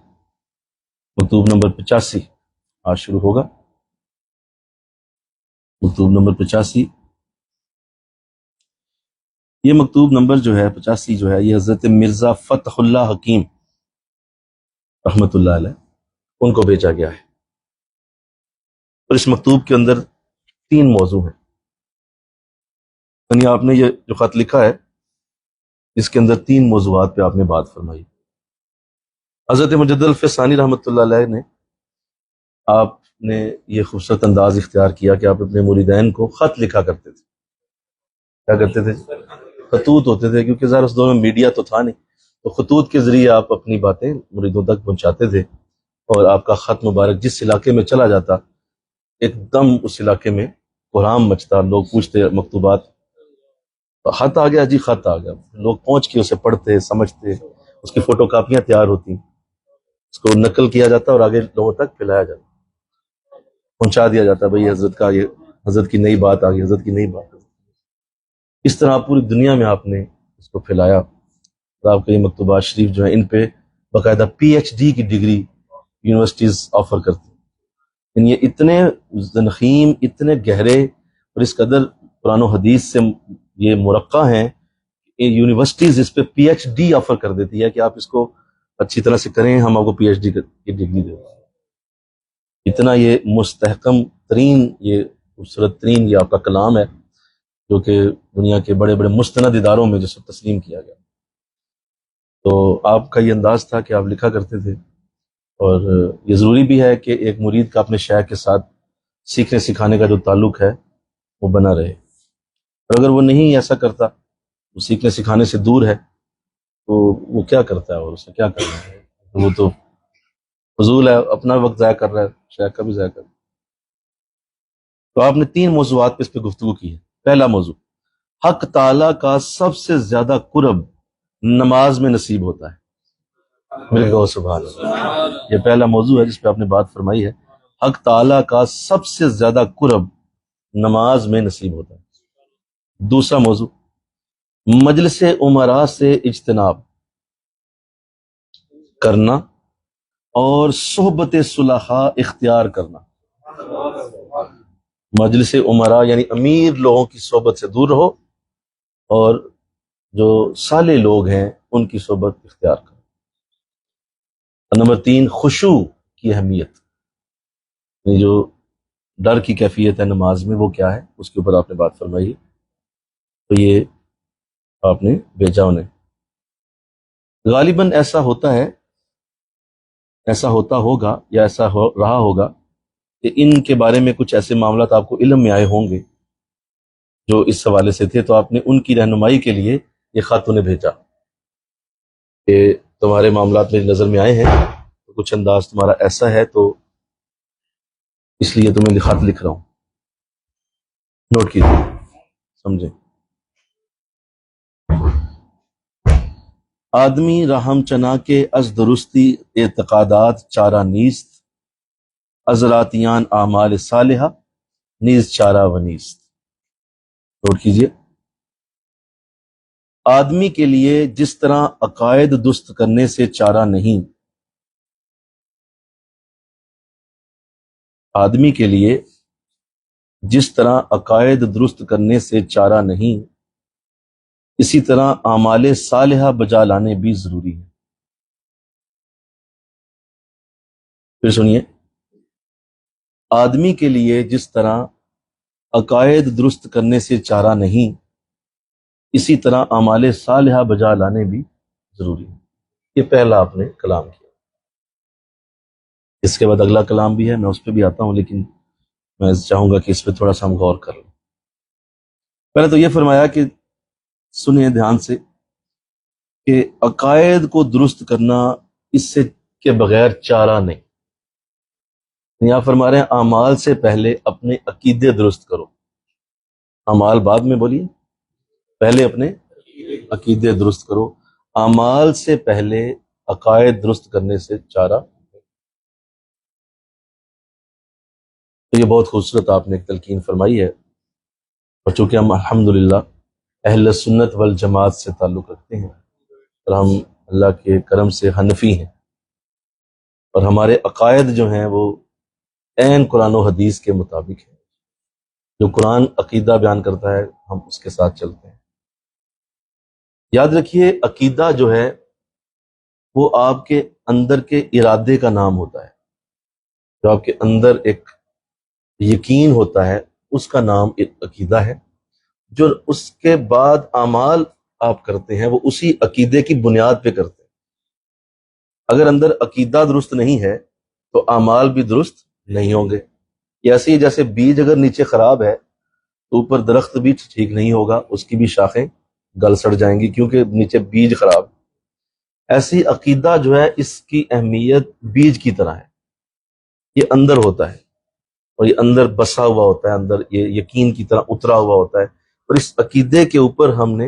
مکتوب نمبر 85 آج شروع ہوگا. مکتوب نمبر 85، یہ مکتوب نمبر جو ہے 85 جو ہے، یہ حضرت مرزا فتح اللہ حکیم رحمۃ اللہ علیہ ان کو بھیجا گیا ہے. اور اس مکتوب کے اندر 3 موضوع ہیں. یعنی آپ نے یہ جو خط لکھا ہے اس کے اندر 3 موضوعات پہ آپ نے بات فرمائی. حضرت مجدد الفسانی رحمۃ اللہ علیہ نے، آپ نے یہ خوبصورت انداز اختیار کیا کہ آپ اپنے مریدین کو خط لکھا کرتے تھے. کیا کرتے تھے؟ خطوط ہوتے تھے، کیونکہ ظاہر اس دور میں میڈیا تو تھا نہیں، تو خطوط کے ذریعے آپ اپنی باتیں مریدوں تک پہنچاتے تھے. اور آپ کا خط مبارک جس علاقے میں چلا جاتا، ایک دم اس علاقے میں کوہرام مچتا. لوگ پوچھتے مکتوبات، خط آ گیا جی، خط آ گیا. لوگ پہنچ کے اسے پڑھتے، سمجھتے، اس کی فوٹو کاپیاں تیار ہوتی، اس کو نقل کیا جاتا اور آگے لوگوں تک پھیلایا جاتا، پہنچا دیا جاتا. بھئی حضرت کا یہ، حضرت کی نئی بات آ گئی، حضرت کی نئی بات. اس طرح پوری دنیا میں آپ نے اس کو پھیلایا. اور آپ کے یہ مکتوبات شریف جو ہیں، ان پہ باقاعدہ پی ایچ ڈی کی ڈگری یونیورسٹیز آفر کرتی ہیں. یہ اتنے زنخیم، اتنے گہرے اور اس قدر قرآن و حدیث سے یہ مرقع ہیں، یونیورسٹیز اس پہ پی ایچ ڈی آفر کر دیتی ہے کہ آپ اس کو اچھی طرح سے کریں، ہم آپ کو پی ایچ ڈی کی ڈگری دیں. اتنا یہ مستحکم ترین، یہ خوبصورت ترین یہ آپ کا کلام ہے، جو کہ دنیا کے بڑے بڑے مستند اداروں میں جس کو تسلیم کیا گیا. تو آپ کا یہ انداز تھا کہ آپ لکھا کرتے تھے. اور یہ ضروری بھی ہے کہ ایک مرید کا اپنے شیخ کے ساتھ سیکھنے سکھانے کا جو تعلق ہے وہ بنا رہے. اور اگر وہ نہیں ایسا کرتا، وہ سیکھنے سکھانے سے دور ہے، تو وہ کیا کرتا ہے اور اسے کیا کرنا ہے؟ وہ تو فضول ہے، اپنا وقت ضائع کر رہا ہے، شیخ کا بھی ضائع کر رہا ہے. تو آپ نے 3 موضوعات پہ اس پہ گفتگو کی ہے. پہلا موضوع، حق تعالیٰ کا سب سے زیادہ قرب نماز میں نصیب ہوتا ہے. میرے کہو سبحان اللہ. یہ پہلا موضوع ہے جس پہ آپ نے بات فرمائی ہے. حق تعالیٰ کا سب سے زیادہ قرب نماز میں نصیب ہوتا ہے. دوسرا موضوع، مجلس امراء سے اجتناب کرنا اور صحبت صلحاء اختیار کرنا. مجلس امراء یعنی امیر لوگوں کی صحبت سے دور رہو، اور جو صالح لوگ ہیں ان کی صحبت اختیار کرو. نمبر 3، خشوع کی اہمیت، یعنی جو ڈر کی کیفیت ہے نماز میں وہ کیا ہے، اس کے اوپر آپ نے بات فرمائی. تو یہ آپ نے بھیجا انہیں. غالباً ایسا ہوتا ہے، ایسا ہوتا ہوگا یا ایسا رہا ہوگا کہ ان کے بارے میں کچھ ایسے معاملات آپ کو علم میں آئے ہوں گے جو اس حوالے سے تھے، تو آپ نے ان کی رہنمائی کے لیے یہ خط انہیں بھیجا کہ تمہارے معاملات میری نظر میں آئے ہیں، تو کچھ انداز تمہارا ایسا ہے، تو اس لیے تمہیں خط لکھ رہا ہوں. نوٹ کیجیے، سمجھیں. آدمی رحم چنا کے از درستی اعتقادات چارہ نیست، ازراتیان اعمال صالحہ نیز چارہ و نیست. نوٹ کیجئے، آدمی کے لیے جس طرح عقائد درست کرنے سے چارہ نہیں، آدمی کے لیے جس طرح عقائد درست کرنے سے چارہ نہیں، اسی طرح اعمال صالحہ بجا لانے بھی ضروری ہے. پھر سنیے، آدمی کے لیے جس طرح عقائد درست کرنے سے چارہ نہیں، اسی طرح اعمال صالحہ بجا لانے بھی ضروری ہے. یہ پہلا آپ نے کلام کیا. اس کے بعد اگلا کلام بھی ہے، میں اس پہ بھی آتا ہوں، لیکن میں چاہوں گا کہ اس پہ تھوڑا سا ہم غور کر لیں. پہلے تو یہ فرمایا کہ سنیں دھیان سے کہ عقائد کو درست کرنا اس سے کے بغیر چارہ نہیں. یہاں فرما رہے ہیں اعمال سے پہلے اپنے عقیدے درست کرو. اعمال بعد میں بولیے، پہلے اپنے عقیدے درست کرو. اعمال سے پہلے عقائد درست کرنے سے چارہ. تو یہ بہت خوبصورت آپ نے ایک تلقین فرمائی ہے، اور چونکہ ہم الحمدللہ اہل سنت والجماعت سے تعلق رکھتے ہیں اور ہم اللہ کے کرم سے حنفی ہیں، اور ہمارے عقائد جو ہیں وہ عین قرآن و حدیث کے مطابق ہیں. جو قرآن عقیدہ بیان کرتا ہے ہم اس کے ساتھ چلتے ہیں. یاد رکھیے، عقیدہ جو ہے وہ آپ کے اندر کے ارادے کا نام ہوتا ہے. جو آپ کے اندر ایک یقین ہوتا ہے اس کا نام عقیدہ ہے. جو اس کے بعد اعمال آپ کرتے ہیں وہ اسی عقیدے کی بنیاد پہ کرتے ہیں. اگر اندر عقیدہ درست نہیں ہے تو اعمال بھی درست نہیں ہوں گے. یہ ایسے ہی جیسے بیج اگر نیچے خراب ہے تو اوپر درخت بھی ٹھیک نہیں ہوگا، اس کی بھی شاخیں گل سڑ جائیں گی کیونکہ نیچے بیج خراب. ایسی عقیدہ جو ہے اس کی اہمیت بیج کی طرح ہے. یہ اندر ہوتا ہے اور یہ اندر بسا ہوا ہوتا ہے، اندر یہ یقین کی طرح اترا ہوا ہوتا ہے، اور اس عقیدے کے اوپر ہم نے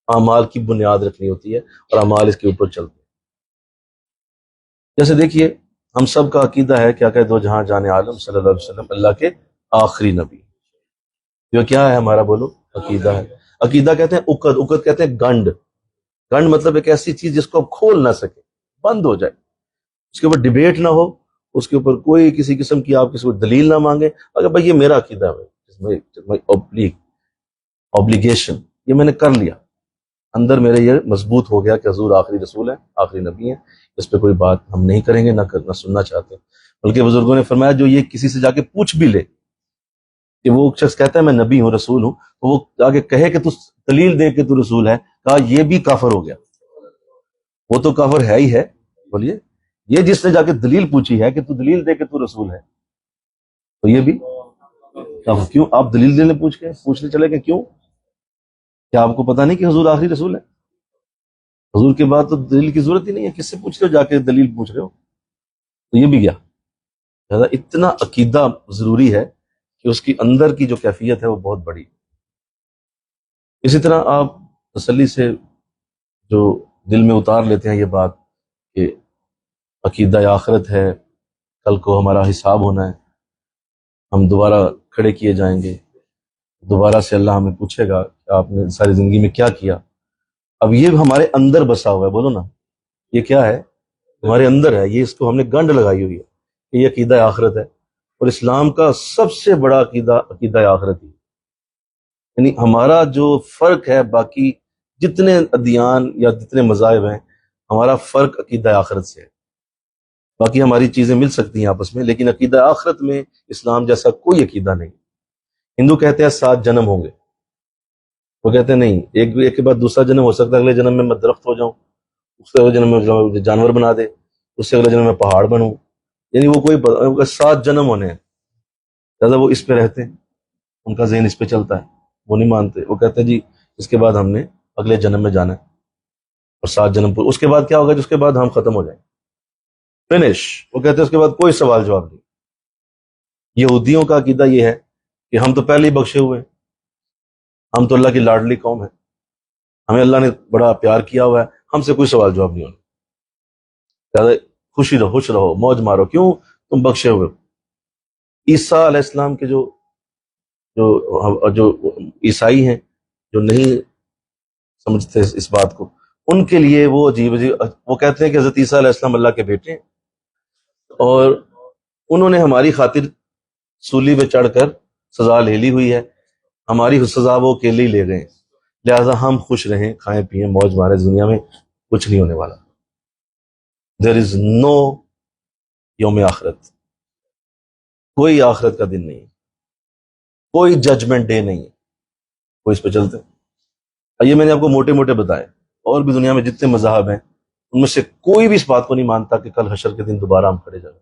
اعمال کی بنیاد رکھنی ہوتی ہے اور اعمال اس کے اوپر چلتے ہیں. جیسے دیکھیے، ہم سب کا عقیدہ ہے کیا کہ دو جہاں جان عالم صلی اللہ علیہ وسلم اللہ کے آخری نبی. جو کیا ہے ہمارا، بولو، عقیدہ ہے. عقیدہ کہتے ہیں عقد، عقد کہتے ہیں گنڈ. گنڈ مطلب ایک ایسی چیز جس کو آپ کھول نہ سکے، بند ہو جائے، اس کے اوپر ڈیبیٹ نہ ہو، اس کے اوپر کوئی کسی قسم کی آپ کسی کو دلیل نہ مانگے. اگر بھائی یہ میرا عقیدہ ہے، اوبلیگیشن، یہ میں نے کر لیا، اندر میرے یہ مضبوط ہو گیا کہ حضور آخری رسول ہے، آخری نبی ہیں، اس پہ کوئی بات ہم نہیں کریں گے، نہ سننا چاہتے. بلکہ بزرگوں نے فرمایا جو یہ کسی سے جا کے پوچھ بھی لے کہ وہ شخص کہتا ہے میں نبی ہوں، رسول ہوں، تو وہ آگے کہے کہ تو دلیل دے کہ تو رسول ہے، کہا یہ بھی کافر ہو گیا. وہ تو کافر ہے ہی ہے. بولیے، یہ جس نے جا کے دلیل پوچھی ہے کہ تو دلیل دے کہ تو رسول ہے، تو یہ بھی کافر. کیوں آپ دلیل دینے پوچھنے چلے گئے؟ کیوں؟ کیا آپ کو پتا نہیں کہ حضور آخری رسول ہے؟ حضور کے بعد تو دلیل کی ضرورت ہی نہیں ہے، کس سے پوچھ رہے ہو جا کے دلیل پوچھ رہے ہو؟ تو یہ بھی گیا. لہذا اتنا عقیدہ ضروری ہے کہ اس کی اندر کی جو کیفیت ہے وہ بہت بڑی. اسی طرح آپ تسلی سے جو دل میں اتار لیتے ہیں یہ بات کہ عقیدہ آخرت ہے، کل کو ہمارا حساب ہونا ہے، ہم دوبارہ کھڑے کیے جائیں گے، دوبارہ سے اللہ ہمیں پوچھے گا کہ آپ نے ساری زندگی میں کیا کیا. اب یہ ہمارے اندر بسا ہوا ہے، بولو نا، یہ کیا ہے؟ ہمارے اندر ہے. یہ اس کو ہم نے گنڈ لگائی ہوئی ہے کہ یہ عقیدہ آخرت ہے. اور اسلام کا سب سے بڑا عقیدہ آخرت ہی. یعنی ہمارا جو فرق ہے باقی جتنے ادیان یا جتنے مذاہب ہیں، ہمارا فرق عقیدہ آخرت سے ہے. باقی ہماری چیزیں مل سکتی ہیں آپس میں، لیکن عقیدہ آخرت میں اسلام جیسا کوئی عقیدہ نہیں. ہندو کہتے ہیں 7 جنم ہوں گے، وہ کہتے ہیں نہیں، ایک کے بعد دوسرا جنم ہو سکتا ہے، اگلے جنم میں درخت ہو جاؤں، اس سے اگلے جنم میں جانور بنا دے، اس سے اگلے جنم میں پہاڑ بنوں. یعنی وہ کوئی 7 جنم ہونے ہیں. لہٰذا وہ اس پہ رہتے ہیں، ان کا ذہن اس پہ چلتا ہے. وہ نہیں مانتے، وہ کہتے ہیں جی اس کے بعد ہم نے اگلے جنم میں جانا ہے، اور 7 جنم پر اس کے بعد کیا ہوگا؟ جس کے بعد ہم ختم ہو جائیں، فنش. وہ کہتے ہیں اس کے بعد کوئی سوال جواب نہیں. یہودیوں کا عقیدہ یہ ہے کہ ہم تو پہلے ہی بخشے ہوئے ہیں، ہم تو اللہ کی لاڈلی قوم ہے، ہمیں اللہ نے بڑا پیار کیا ہوا ہے، ہم سے کوئی سوال جواب نہیں ہونا. خوشی رہو، خوش رہو، موج مارو، کیوں؟ تم بخشے ہوئے ہو. عیسیٰ علیہ السلام کے جو جو جو عیسائی ہیں، جو نہیں سمجھتے اس بات کو، ان کے لیے وہ عجیب عجیب، وہ کہتے ہیں کہ حضرت عیسیٰ علیہ السلام اللہ کے بیٹے ہیں، اور انہوں نے ہماری خاطر سولی پہ چڑھ کر سزا لے لی ہوئی ہے، ہماری سزا وہ اکیلے ہی لے گئے ہیں، لہٰذا ہم خوش رہیں، کھائیں پیئیں، موج ماریں، دنیا میں کچھ نہیں ہونے والا. دیر از نو یوم آخرت، کوئی آخرت کا دن نہیں ہے، کوئی ججمنٹ ڈے نہیں ہے، کوئی اس پہ چلتے. یہ میں نے آپ کو موٹے موٹے بتائے، اور بھی دنیا میں جتنے مذاہب ہیں ان میں سے کوئی بھی اس بات کو نہیں مانتا کہ کل حشر کے دن دوبارہ ہم کھڑے جائیں.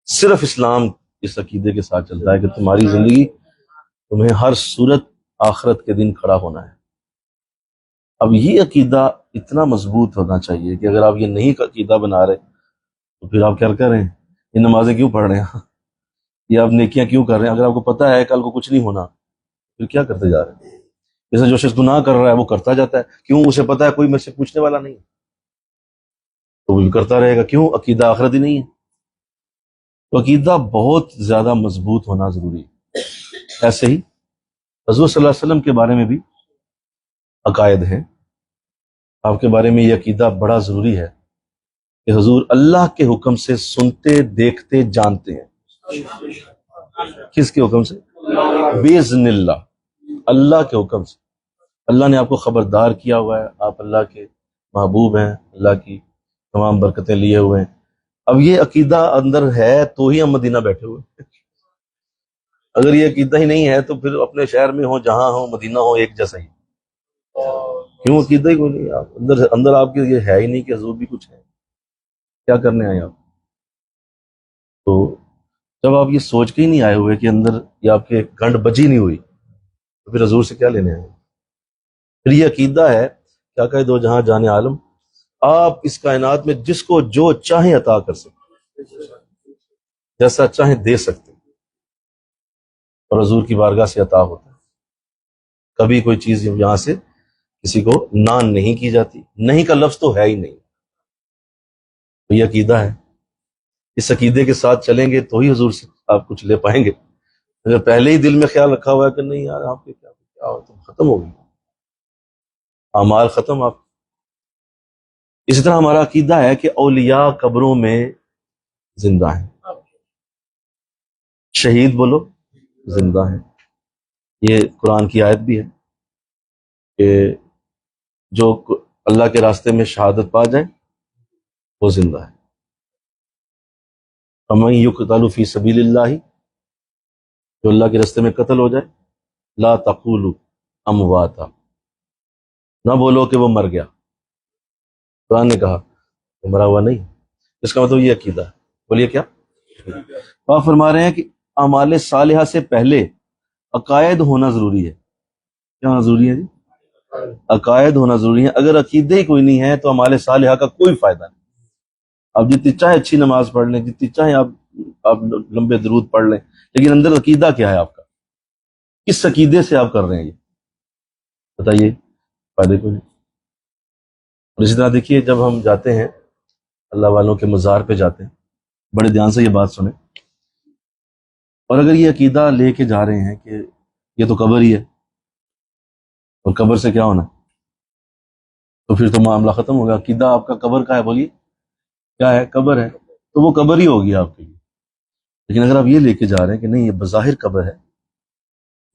صرف اسلام اس عقیدے کے ساتھ چلتا ہے کہ تمہاری زندگی، تمہیں ہر صورت آخرت کے دن کھڑا ہونا ہے. اب یہ عقیدہ اتنا مضبوط ہونا چاہیے کہ اگر آپ یہ نہیں عقیدہ بنا رہے تو پھر آپ کیا کر رہے ہیں؟ یہ نمازیں کیوں پڑھ رہے ہیں؟ یہ آپ نیکیاں کیوں کر رہے ہیں؟ اگر آپ کو پتہ ہے کل کو کچھ نہیں ہونا، پھر کیا کرتے جا رہے ہیں؟ جیسے جو شخص گناہ کر رہا ہے وہ کرتا جاتا ہے، کیوں؟ اسے پتہ ہے کوئی مجھ سے پوچھنے والا نہیں ہے، تو وہ کرتا رہے گا. کیوں؟ عقیدہ آخرت ہی نہیں ہے. تو عقیدہ بہت زیادہ مضبوط ہونا ضروری ہے. ایسے ہی حضور صلی اللہ علیہ وسلم کے بارے میں بھی عقائد ہیں. آپ کے بارے میں یہ عقیدہ بڑا ضروری ہے کہ حضور اللہ کے حکم سے سنتے، دیکھتے، جانتے ہیں. کس کے حکم سے؟ باذن اللہ، اللہ کے حکم سے. اللہ نے آپ کو خبردار کیا ہوا ہے، آپ اللہ کے محبوب ہیں، اللہ کی تمام برکتیں لیے ہوئے ہیں. اب یہ عقیدہ اندر ہے تو ہی ہم مدینہ بیٹھے ہوئے ہیں. اگر یہ عقیدہ ہی نہیں ہے تو پھر اپنے شہر میں ہو، جہاں ہو، مدینہ ہو، ایک جیسا ہی. کیوں؟ عقیدہ ہی کوئی نہیں. آپ اندر آپ کے یہ ہے ہی نہیں کہ حضور بھی کچھ ہے، کیا کرنے آئے آپ؟ تو جب آپ یہ سوچ کے ہی نہیں آئے ہوئے کہ اندر یہ آپ کے گھنٹ بجی نہیں ہوئی، تو پھر حضور سے کیا لینے آئے؟ پھر یہ عقیدہ ہے کیا کہے دو جہاں جانے عالم، آپ اس کائنات میں جس کو جو چاہیں عطا کر سکتے، جیسا چاہیں دے سکتے، اور حضور کی بارگاہ سے عطا ہوتا ہے. کبھی کوئی چیز یہاں سے کسی کو نان نہیں کی جاتی، نہیں کا لفظ تو ہے ہی نہیں. تو یہ عقیدہ ہے. اس عقیدے کے ساتھ چلیں گے تو ہی حضور سے آپ کچھ لے پائیں گے. اگر پہلے ہی دل میں خیال رکھا ہوا ہے کہ نہیں یار آپ کے کیا ہو، تو ختم ہو گئی، اعمال ختم آپ. اسی طرح ہمارا عقیدہ ہے کہ اولیاء قبروں میں زندہ ہیں. شہید بولو زندہ ہیں. یہ قرآن کی آیت بھی ہے کہ جو اللہ کے راستے میں شہادت پا جائیں وہ زندہ ہے. فَمَن يُقْتَلُ فِي سَبِيلِ اللَّهِ، جو اللہ کے راستے میں قتل ہو جائے، لا تقولوا امواتا، نہ بولو کہ وہ مر گیا. قرآن نے کہا کہ مرا ہوا نہیں. اس کا مطلب یہ عقیدہ ہے. بولیے کیا؟ تو آپ فرما رہے ہیں کہ اعمال صالحہ سے پہلے عقائد ہونا ضروری ہے. کیا ہونا ضروری ہے جی؟ عقائد ہونا ضروری ہے. اگر عقیدے ہی کوئی نہیں ہے تو اعمال صالحہ کا کوئی فائدہ نہیں. آپ جتنی چاہے اچھی نماز پڑھ لیں، جتنی چاہے آپ لمبے درود پڑھ لیں، لیکن اندر عقیدہ کیا ہے آپ کا؟ کس عقیدے سے آپ کر رہے ہیں یہ بتائیے؟ فائدے کو نہیں. اور اسی طرح دیکھیے جب ہم جاتے ہیں اللہ والوں کے مزار پہ جاتے ہیں، بڑے دھیان سے یہ بات سنیں، اور اگر یہ عقیدہ لے کے جا رہے ہیں کہ یہ تو قبر ہی ہے اور قبر سے کیا ہونا، تو پھر تو معاملہ ختم ہوگا. عقیدہ آپ کا قبر کا ہے، بولیے کیا ہے؟ قبر ہے، تو وہ قبر ہی ہوگی آپ کے لیے. لیکن اگر آپ یہ لے کے جا رہے ہیں کہ نہیں یہ بظاہر قبر ہے،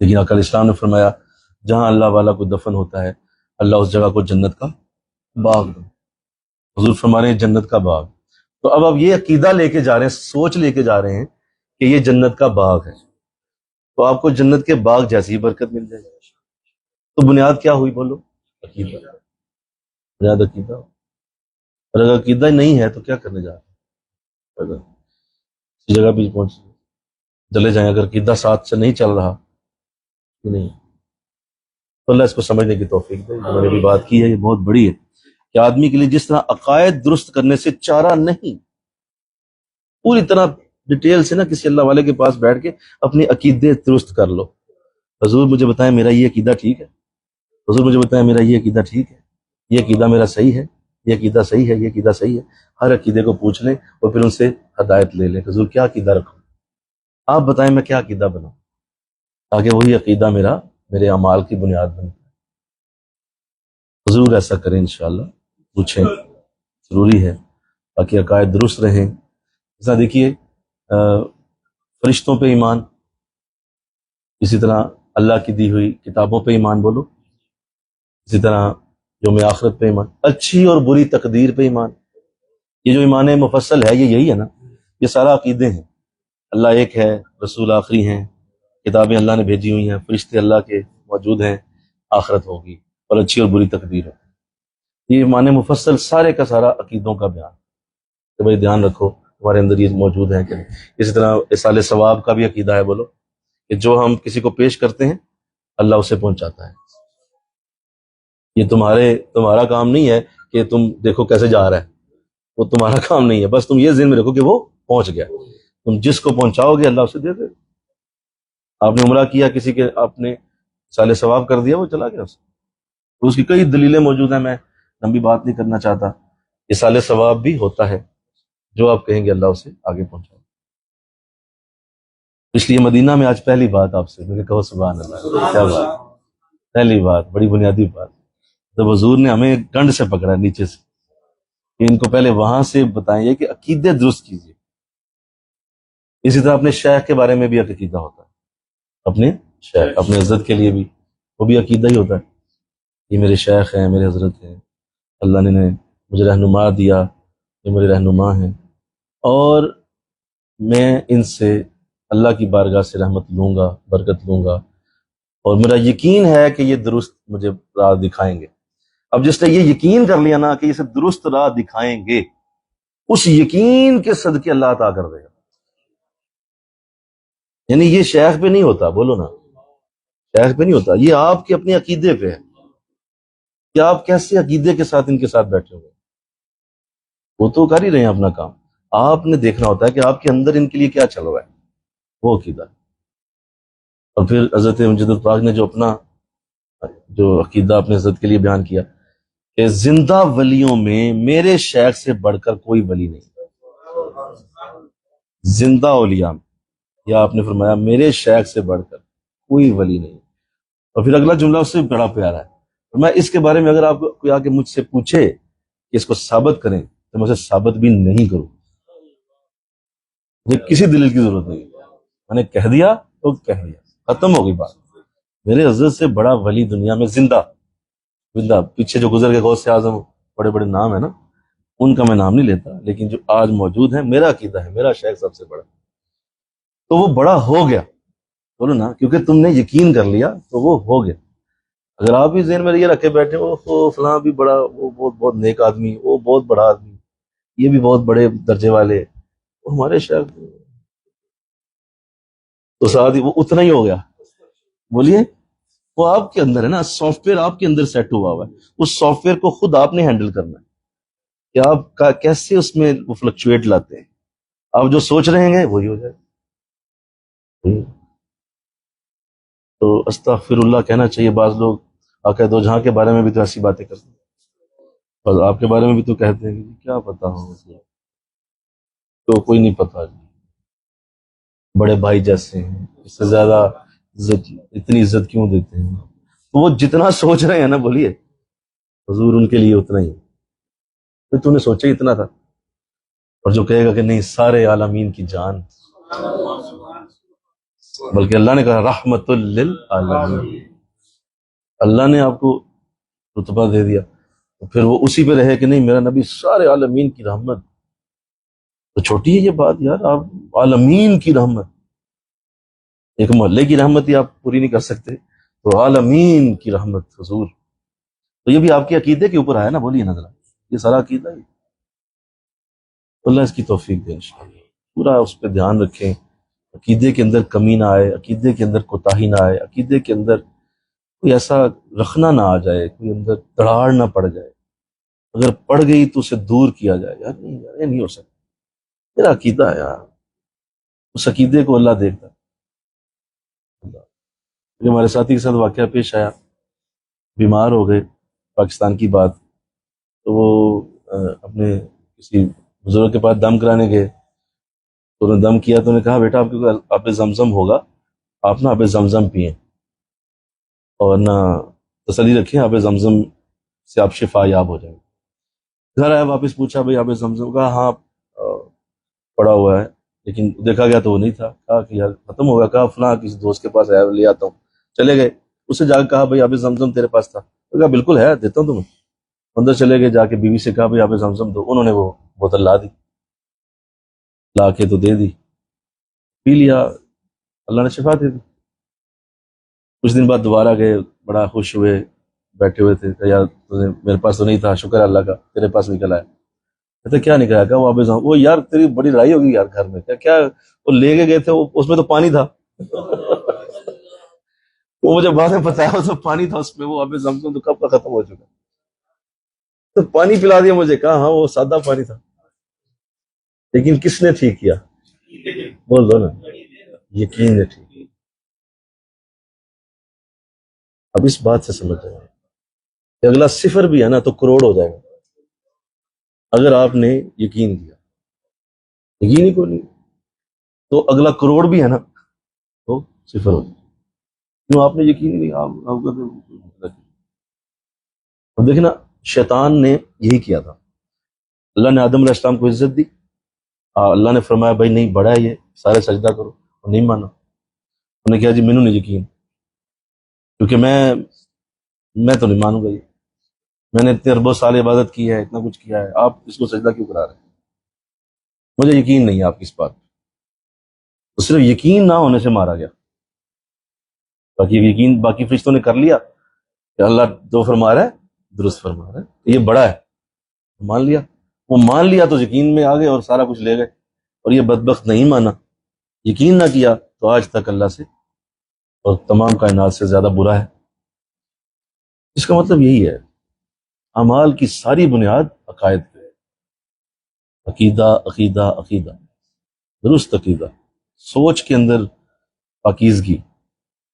لیکن عقل اسلام نے فرمایا جہاں اللہ والا کو دفن ہوتا ہے اللہ اس جگہ کو جنت کا باغ دے. حضور فرما رہے ہیں جنت کا باغ. تو اب آپ یہ عقیدہ لے کے جا رہے ہیں، سوچ لے کے جا رہے ہیں کہ یہ جنت کا باغ ہے، تو آپ کو جنت کے باغ جیسی ہی برکت مل جائے گی. تو بنیاد کیا ہوئی بولو؟ عقیدہ. بنیاد عقیدہ. اور اگر عقیدہ نہیں ہے تو کیا کرنے جا رہے ہیں؟ اسی جگہ پہ پہنچ چلے جائیں. اگر عقیدہ ساتھ سے نہیں چل رہا نہیں تو اللہ اس کو سمجھنے کی توفیق دے. جو میں نے بھی بات کی ہے یہ بہت بڑی ہے کہ آدمی کے لیے جس طرح عقائد درست کرنے سے چارہ نہیں، پوری طرح ڈیٹیل سے نا کسی اللہ والے کے پاس بیٹھ کے اپنی عقیدے درست کر لو. حضور مجھے بتائیں میرا یہ عقیدہ ٹھیک ہے، حضور مجھے بتائیں میرا یہ عقیدہ ٹھیک ہے، یہ عقیدہ میرا صحیح ہے، یہ عقیدہ صحیح ہے، یہ عقیدہ صحیح ہے. ہر عقیدے کو پوچھ لیں اور پھر ان سے ہدایت لے لیں. حضور کیا عقیدہ رکھو؟ آپ بتائیں میں کیا عقیدہ بناؤں تاکہ وہی عقیدہ میرے اعمال کی بنیاد بنے. ضرور ایسا کریں انشاءاللہ، پوچھیں، ضروری ہے تاکہ عقائد درست رہیں. جیسا دیکھیے فرشتوں پہ ایمان، اسی طرح اللہ کی دی ہوئی کتابوں پہ ایمان بولو، اسی طرح یوم آخرت پہ ایمان، اچھی اور بری تقدیر پہ ایمان. یہ جو ایمان مفصل ہے یہ یہی ہے نا، یہ سارا عقیدے ہیں. اللہ ایک ہے، رسول آخری ہیں، کتابیں اللہ نے بھیجی ہوئی ہیں، فرشتے اللہ کے موجود ہیں، آخرت ہوگی اور اچھی اور بری تقدیر ہے. یہ ایمان مفصل سارے کا سارا عقیدوں کا بیان کہ بھائی دھیان رکھو ہمارے اندر یہ موجود ہے کہ نہیں. اسی طرح اصال ثواب کا بھی عقیدہ ہے، بولو کہ جو ہم کسی کو پیش کرتے ہیں اللہ اسے پہنچاتا ہے. یہ تمہارا کام نہیں ہے کہ تم دیکھو کیسے جا رہا ہے، وہ تمہارا کام نہیں ہے. بس تم یہ ذہن میں رکھو کہ وہ پہنچ گیا، تم جس کو پہنچاؤ گے اللہ اسے دے دے. آپ نے عمرہ کیا، کسی کے آپ نے اصال ثواب کر دیا، وہ چلا گیا. اس کی کئی دلیلیں موجود ہیں، میں لمبی بات نہیں کرنا چاہتا. اصال ثواب بھی ہوتا ہے، جو آپ کہیں گے اللہ اسے آگے پہنچاؤ. اس لیے مدینہ میں آج پہلی بات آپ سے میں کہو سبحان اللہ. کیا بات، پہلی بات، بڑی بنیادی بات. تو حضور نے ہمیں کنڈ سے پکڑا نیچے سے کہ ان کو پہلے وہاں سے بتائیں کہ عقیدے درست کیجیے. اسی طرح اپنے شیخ کے بارے میں بھی عقیدہ ہوتا ہے، اپنے شیخ، اپنے عزت کے لیے بھی وہ بھی عقیدہ ہی ہوتا ہے. یہ میرے شیخ ہیں، میرے حضرت ہیں، اللہ نے مجھے رہنما دیا، یہ میرے رہنما ہیں، اور میں ان سے اللہ کی بارگاہ سے رحمت لوں گا، برکت لوں گا، اور میرا یقین ہے کہ یہ درست مجھے راہ دکھائیں گے. اب جس نے یہ یقین کر لیا نا کہ اسے درست راہ دکھائیں گے، اس یقین کے صدقے اللہ عطا کر دے گا. یعنی یہ شیخ پہ نہیں ہوتا، بولو نا، شیخ پہ نہیں ہوتا، یہ آپ کے اپنے عقیدے پہ ہے کہ آپ کیسے عقیدے کے ساتھ ان کے ساتھ بیٹھے ہوئے. وہ تو کر ہی رہے ہیں اپنا کام، آپ نے دیکھنا ہوتا ہے کہ آپ کے اندر ان کے لیے کیا چل رہا ہے، وہ عقیدہ. اور پھر حضرت مجد الپاک نے جو عقیدہ اپنے حضرت کے لیے بیان کیا کہ زندہ ولیوں میں میرے شیخ سے بڑھ کر کوئی ولی نہیں. زندہ اولیاء میں، یا آپ نے فرمایا میرے شیخ سے بڑھ کر کوئی ولی نہیں. اور پھر اگلا جملہ اس سے بڑا پیارا ہے، میں اس کے بارے میں اگر آپ کوئی آ کے مجھ سے پوچھے کہ اس کو ثابت کریں تو میں اسے ثابت بھی نہیں کروں. مجھے کسی دلیل کی ضرورت نہیں، میں نے کہہ دیا تو کہہ دیا، ختم ہو گئی بات. میرے حضرت سے بڑا ولی دنیا میں زندہ، پیچھے جو گزر کے غوث اعظم بڑے بڑے نام ہیں نا، ان کا میں نام نہیں لیتا، لیکن جو آج موجود ہیں، میرا عقیدہ ہے میرا شیخ سب سے بڑا. تو وہ بڑا ہو گیا، بولو نا، کیونکہ تم نے یقین کر لیا تو وہ ہو گیا. اگر آپ بھی ذہن میں یہ رکھے بیٹھے وہ فلاں بھی بڑا، وہ بہت بہت نیک آدمی، وہ بہت بڑا آدمی، یہ بھی بہت بڑے درجے والے، وہ ہمارے شیخ، تو ساتھ ہی وہ اتنا ہی ہو گیا. بولیے، وہ آپ کے اندر ہے نا، سافٹ ویئر آپ کے اندر سیٹ ہوا ہے، اس سافٹ ویئر کو خود آپ نے ہینڈل کرنا ہے کہ آپ کیسے اس میں وہ فلکچویٹ لاتے ہیں. آپ جو سوچ رہے ہیں وہی ہو جائے. تو استغفر اللہ کہنا چاہیے. بعض لوگ آقا دو جہاں کے بارے میں بھی تو ایسی باتیں کرتے ہیں، اور آپ کے بارے میں بھی تو کہتے ہیں کہ کیا پتا ہو، تو کوئی نہیں پتا جی، بڑے بھائی جیسے ہیں، اس سے زیادہ عزت، اتنی عزت کیوں دیتے ہیں. تو وہ جتنا سوچ رہے ہیں نا، بولیے حضور ان کے لیے اتنا ہی ہے. پھر تو نے سوچا ہی اتنا تھا. اور جو کہے گا کہ نہیں سارے عالمین کی جان، بلکہ اللہ نے کہا رحمت للعالمین، اللہ نے آپ کو رتبہ دے دیا، تو پھر وہ اسی پہ رہے کہ نہیں میرا نبی سارے عالمین کی رحمت. تو چھوٹی ہے یہ بات یار، آپ عالمین کی رحمت، ایک محلے کی رحمت ہی آپ پوری نہیں کر سکتے، تو عالمین کی رحمت حضور. تو یہ بھی آپ کے عقیدے کے اوپر آیا نا، بولیے نا ذرا، یہ سارا عقیدہ ہی. اللہ اس کی توفیق دے انشاءاللہ. پورا اس پہ دھیان رکھیں، عقیدے کے اندر کمی نہ آئے، عقیدے کے اندر کوتاہی نہ آئے، عقیدے کے اندر کوئی ایسا رکھنا نہ آ جائے، کوئی اندر دراڑ نہ پڑ جائے. اگر پڑ گئی تو اسے دور کیا جائے. یار نہیں یار، یہ نہیں ہو سکتا، میرا عقیدہ ہے یار. اس عقیدے کو اللہ دیکھتا ہے. ہمارے ساتھی کے ساتھ واقعہ پیش آیا، بیمار ہو گئے، پاکستان کی بات. تو وہ اپنے کسی بزرگ کے پاس دم کرانے گئے، تو انہوں نے دم کیا تو انہوں نے کہا بیٹا آپ کے آب زمزم ہوگا، آپ نا آب زمزم پئیں اور نہ تسلی رکھیں، آب زمزم سے آپ شفا یاب ہو جائیں گے۔ گھر آیا واپس پوچھا بھائی آب زمزم کا، ہاں پڑا ہوا ہے، لیکن دیکھا گیا تو وہ نہیں تھا۔ کہا کہ یار ختم ہو گیا، کہا فلاں کسی دوست کے پاس ہے لے آتا ہوں۔ چلے گئے، اس سے جا کے کہا بھائی آب زمزم تیرے پاس تھا؟ کہا بالکل ہے، دیتا ہوں تمہیں۔ اندر چلے گئے، جا کے بیوی سے کہا بھئی آب زمزم دو، انہوں نے وہ بوتل لا دی، لا کے تو دے دی، پی لیا، اللہ نے شفا دے دی۔ کچھ دن بعد دوبارہ گئے، بڑا خوش ہوئے، بیٹھے ہوئے تھے، کہ یار میرے پاس تو نہیں تھا، شکر اللہ کا تیرے پاس نکل آیا۔ کہتے کیا نکلا؟ کہ وہ آب زمزم، وہ یار تیری بڑی لڑائی ہوگی یار گھر میں، کیا وہ لے کے گئے تھے، اس میں تو پانی تھا وہ مجھے بعد میں بتایا وہ تو پانی تھا اس میں، وہ آب زمزم تو کب کا ختم ہو چکا، تو پانی پلا دیا مجھے۔ کہا ہاں وہ سادہ پانی تھا، لیکن کس نے ٹھیک کیا؟ بول دو نا، یقین نے ٹھیک کیا۔ اب اس بات سے سمجھ جائیں کہ اگلا صفر بھی ہے نا تو کروڑ ہو جائے گا اگر آپ نے یقین کیا۔ یقین ہی کو نہیں تو اگلا کروڑ بھی ہے نا تو صفر ہو جائے گا، کیوں آپ نے یقین ہی نہیں آپ دیکھیں نا، شیطان نے یہی کیا تھا۔ اللہ نے آدم علیہ السلام کو عزت دی، اللہ نے فرمایا بھائی نہیں بڑا ہے یہ، سارے سجدہ کرو، اور نہیں مانا۔ انہوں نے کہا جی مینوں نہیں یقین، کیونکہ میں تو نہیں مانوں گا، یہ میں نے اتنے اربوں سال عبادت کی ہے، اتنا کچھ کیا ہے، آپ اس کو سجدہ کیوں کرا رہے ہیں؟ مجھے یقین نہیں ہے آپ کی اس بات پہ۔ تو صرف یقین نہ ہونے سے مارا گیا، باقی یقین باقی فرشتوں نے کر لیا کہ اللہ جو فرما رہا ہے درست فرما رہا ہے، یہ بڑا ہے، مان لیا۔ وہ مان لیا تو یقین میں آ گئے اور سارا کچھ لے گئے، اور یہ بدبخت نہیں مانا، یقین نہ کیا تو آج تک اللہ سے اور تمام کائنات سے زیادہ برا ہے۔ اس کا مطلب یہی ہے، اعمال کی ساری بنیاد عقائد پہ ہے، عقیدہ عقیدہ عقیدہ، درست عقیدہ، سوچ کے اندر پاکیزگی،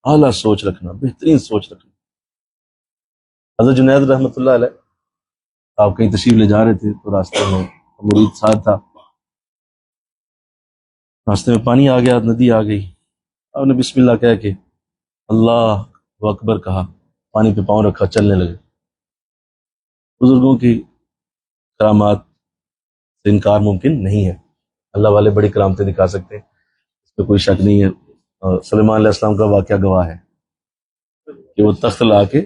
اعلیٰ سوچ رکھنا، بہترین سوچ رکھنا۔ حضرت جنید رحمۃ اللہ علیہ، آپ کہیں تشریف لے جا رہے تھے تو راستے میں مرید ساتھ تھا، راستے میں پانی آ گیا، ندی آ گئی، آپ نے بسم اللہ کہہ کے اللہ اکبر کہا، پانی پہ پاؤں رکھا، چلنے لگے۔ بزرگوں کی کرامات سے انکار ممکن نہیں ہے، اللہ والے بڑی کرامتیں دکھا سکتے ہیں، اس پہ کوئی شک نہیں ہے۔ اور سلیمان علیہ السلام کا واقعہ گواہ ہے کہ وہ تخت لا کے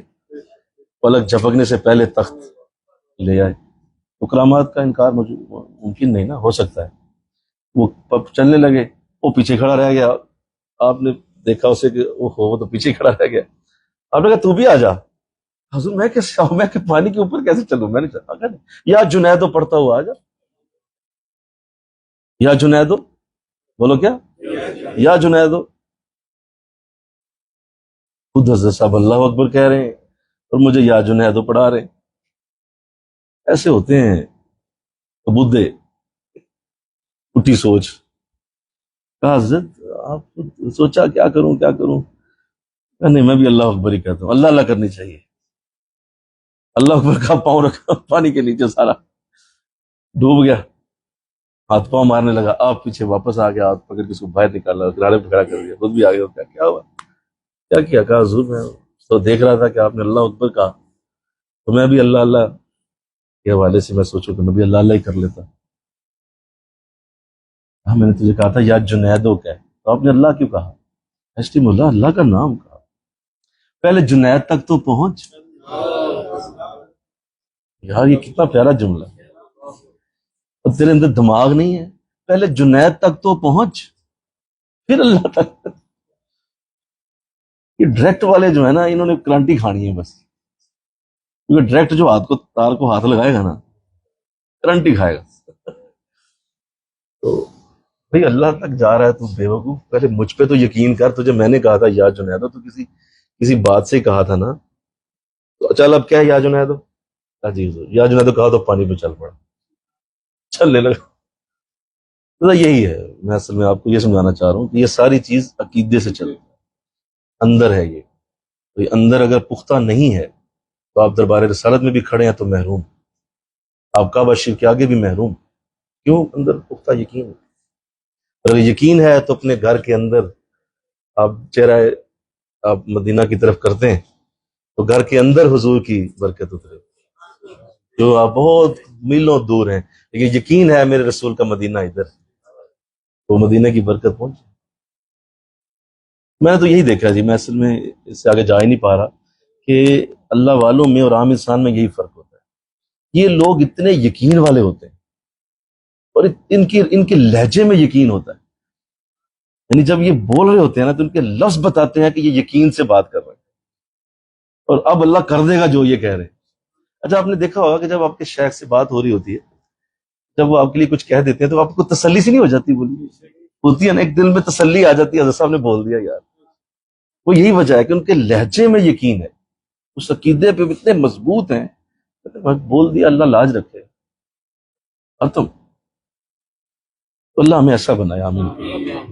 پلک جھپکنے سے پہلے تخت لے آئے، تو کرامات کا انکار ممکن نہیں نا، ہو سکتا ہے۔ وہ چلنے لگے، وہ پیچھے کھڑا رہ گیا، آپ نے دیکھا اسے کہ وہ تو پیچھے کھڑا رہ گیا، آپ نے کہا تو بھی آ جا۔ حضور میں کیسے آؤں، میں کہ پانی کے اوپر کیسے چلوں؟ میں نے چلا، یا جنیدو پڑھتا ہوا آ جا، یا جنیدو، بولو کیا، یا جنیدو۔ خود حضرت صاحب اللہ اکبر کہہ رہے ہیں اور مجھے یا جنیدو پڑھا رہے ہیں۔ ایسے ہوتے ہیں بدھے، اٹھی سوچ۔ کہا حضرت آپ سوچا کیا کروں کیا کروں؟ کہا نہیں میں بھی اللہ اکبر ہی کہتا ہوں، اللہ اللہ کرنی چاہیے۔ اللہ اکبر کا پاؤں رکھا پانی کے نیچے، سارا ڈوب گیا، ہاتھ پاؤں مارنے لگا، آپ پیچھے واپس آ گیا، ہاتھ پکڑ کے اس کو باہر نکالا، کنارے پہ کھڑا کر دیا، خود بھی آ گیا۔ کیا ہوا، کیا کیا؟ کہا حضور میں تو دیکھ رہا تھا کہ آپ نے اللہ اکبر کہا تو میں بھی اللہ اللہ کے حوالے سے میں سوچوں کہ میں بھی اللہ اللہ ہی کر لیتا۔ ہاں میں نے تجھے کہا تھا یا جنیدو کہ، تو آپ نے اللہ کیوں کہا؟ ایسٹی مولا اللہ کا نام کہا، پہلے جنید تک تو پہنچ۔ یار یہ کتنا پیارا جملہ ہے، اور تیرے اندر دماغ نہیں ہے، پہلے جنید تک تو پہنچ پھر اللہ تک۔ یہ ڈائریکٹ والے جو ہے نا، انہوں نے کرانٹی کھانی ہے بس، کیونکہ ڈائریکٹ جو ہاتھ کو تار کو ہاتھ لگائے گا نا کرنٹ ہی کھائے گا۔ تو بھئی اللہ تک جا رہا ہے تو بے وقوف، پہلے مجھ پہ تو یقین کر، تجھے میں نے کہا تھا یا جنیدو، تو کسی بات سے ہی کہا تھا نا، تو چل اب کیا ہے یا جنیدو؟ جی حضور یا جنیدو کہا تو پانی پہ چل پڑا، چلنے لگا۔ تو یہی ہے، میں اصل میں آپ کو یہ سمجھانا چاہ رہا ہوں کہ یہ ساری چیز عقیدے سے چلتی ہے، اندر ہے یہ، تو یہ اندر اگر پختہ نہیں ہے تو آپ دربار رسالت میں بھی کھڑے ہیں تو محروم، آپ کعبہ شریف کے آگے بھی محروم، کیوں؟ اندر پختہ یقین ہے۔ اگر یقین ہے تو اپنے گھر کے اندر آپ چہرہ آپ مدینہ کی طرف کرتے ہیں تو گھر کے اندر حضور کی برکت اترے، جو آپ بہت میلوں دور ہیں لیکن یقین ہے میرے رسول کا مدینہ ادھر، تو مدینہ کی برکت پہنچ۔ میں نے تو یہی دیکھا جی، میں اصل میں اس سے آگے جا ہی نہیں پا رہا کہ اللہ والوں میں اور عام انسان میں یہی فرق ہوتا ہے۔ یہ لوگ اتنے یقین والے ہوتے ہیں اور ان کے لہجے میں یقین ہوتا ہے، یعنی جب یہ بول رہے ہوتے ہیں نا تو ان کے لفظ بتاتے ہیں کہ یہ یقین سے بات کر رہے ہیں اور اب اللہ کر دے گا جو یہ کہہ رہے ہیں۔ اچھا آپ نے دیکھا ہوگا کہ جب آپ کے شیخ سے بات ہو رہی ہوتی ہے، جب وہ آپ کے لیے کچھ کہہ دیتے ہیں تو آپ کو تسلی سی نہیں ہو جاتی؟ بولی ہوتی ہے نا، ایک دل میں تسلی آ جاتی ہے، حضرت صاحب نے بول دیا یار۔ وہ یہی وجہ ہے کہ ان کے لہجے میں یقین ہے، اس عقیدے پہ اتنے مضبوط ہیں، بول دیا اللہ لاج رکھے ختم۔ تو اللہ ہمیں ایسا بنایا، آمین۔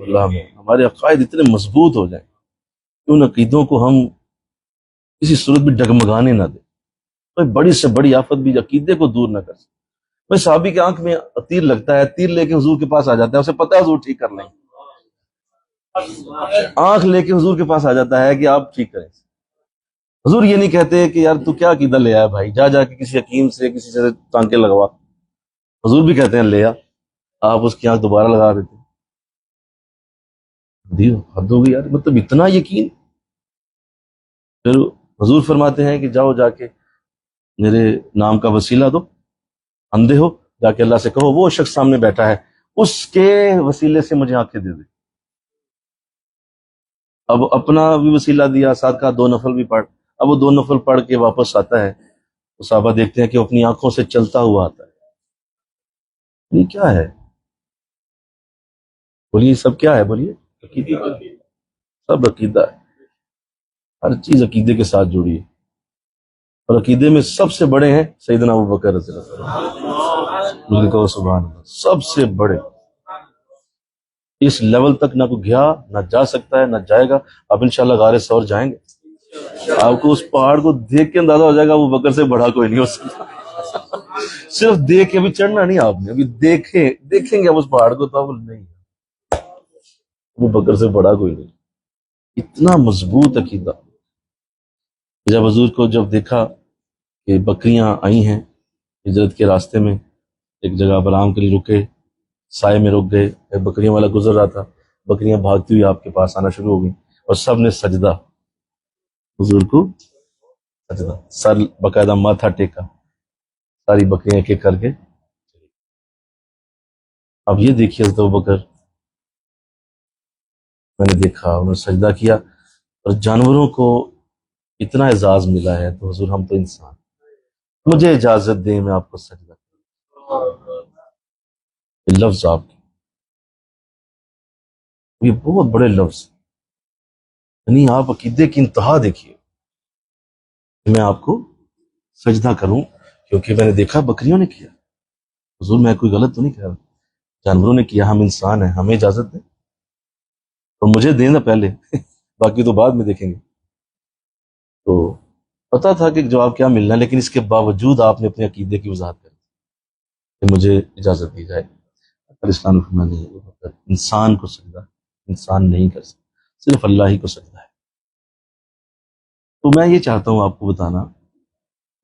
اللہ ہمارے عقائد اتنے مضبوط ہو جائیں کہ ان عقیدوں کو ہم کسی صورت بھی ڈگمگانے نہ دیں، کوئی بڑی سے بڑی آفت بھی عقیدے کو دور نہ کر سکے۔ بھائی صحابی کے آنکھ میں تیر لگتا ہے، تیر لے کے حضور کے پاس آ جاتا ہے، اسے پتہ ہے حضور ٹھیک کر لیں گے، آنکھ لے کے حضور کے پاس آ جاتا ہے کہ آپ ٹھیک کریں۔ حضور یہ نہیں کہتے کہ یار تو کیا عقیدہ لے آیا بھائی، جا کے کسی حکیم سے کسی سے ٹانکے لگوا۔ حضور بھی کہتے ہیں لے آ، آپ اس کی آنکھ دوبارہ لگا دیتے ہیں۔ حد ہو گئی یار، مطلب اتنا یقین۔ پھر حضور فرماتے ہیں کہ جاؤ جا کے میرے نام کا وسیلہ دو، اندھے ہو جا کے اللہ سے کہو وہ شخص سامنے بیٹھا ہے اس کے وسیلے سے مجھے آنکھیں دے دے۔ اب اپنا بھی وسیلہ دیا، ساتھ کا 2 نفل بھی پڑھ۔ اب وہ 2 نفل پڑھ کے واپس آتا ہے تو صحابہ دیکھتے ہیں کہ وہ اپنی آنکھوں سے چلتا ہوا آتا ہے۔ یہ کیا ہے؟ بولیے سب کیا ہے؟ بولیے عقیدہ، سب عقیدہ ہے، ہر چیز عقیدے کے ساتھ جڑی ہے، اور عقیدے میں سب سے بڑے ہیں سیدنا ابوبکر رضی اللہ عنہ۔ مجھے کہو سبحان اللہ، سب سے بڑے۔ اس لیول تک نہ کوئی گیا نہ جا سکتا ہے نہ جائے گا۔ آپ انشاءاللہ غار ثور جائیں گے، آپ کو اس پہاڑ کو دیکھ کے اندازہ ہو جائے گا ابوبکر سے بڑا کوئی نہیں ہو سکتا۔ صرف دیکھ کے، ابھی چڑھنا نہیں آپ نے، ابھی دیکھیں گے آپ اس پہاڑ کو تو آپ نہیں، ابوبکر سے بڑا کوئی نہیں۔ اتنا مضبوط عقیدہ۔ جب حضور کو جب دیکھا کہ بکریاں آئی ہیں ہجرت کے راستے میں، ایک جگہ آرام کے لیے رکے، سائے میں رک گئے، ایک بکریاں والا گزر رہا تھا، بکریاں بھاگتی ہوئی آپ کے پاس آنا شروع ہو گئی اور سب نے سجدہ، حضور کو سجدہ، سر باقاعدہ ماتھا ٹیکا، ساری بکریاں ایک ایک کر کے۔ اب یہ دیکھیے حضرت ابوبکر، میں نے دیکھا انہوں نے سجدہ کیا، اور جانوروں کو اتنا اعزاز ملا ہے تو حضور ہم تو انسان، مجھے اجازت دیں میں آپ کو سجدہ کروں۔ یہ لفظ آپ کے، یہ بہت بڑے لفظ، یعنی آپ عقیدے کی انتہا دیکھیے، میں آپ کو سجدہ کروں کیونکہ میں نے دیکھا بکریوں نے کیا۔ حضور میں کوئی غلط تو نہیں کہہ رہا، جانوروں نے کیا، ہم انسان ہیں، ہمیں اجازت دیں تو مجھے دیں نا پہلے، باقی تو بعد میں دیکھیں گے۔ تو پتا تھا کہ جواب کیا ملنا، لیکن اس کے باوجود آپ نے اپنے عقیدے کی وضاحت کری کہ مجھے اجازت دی جائے۔ اسلام نہیں، انسان کو سجدہ انسان نہیں کر سکتا، صرف اللہ ہی کو سجدہ ہے۔ تو میں یہ چاہتا ہوں آپ کو بتانا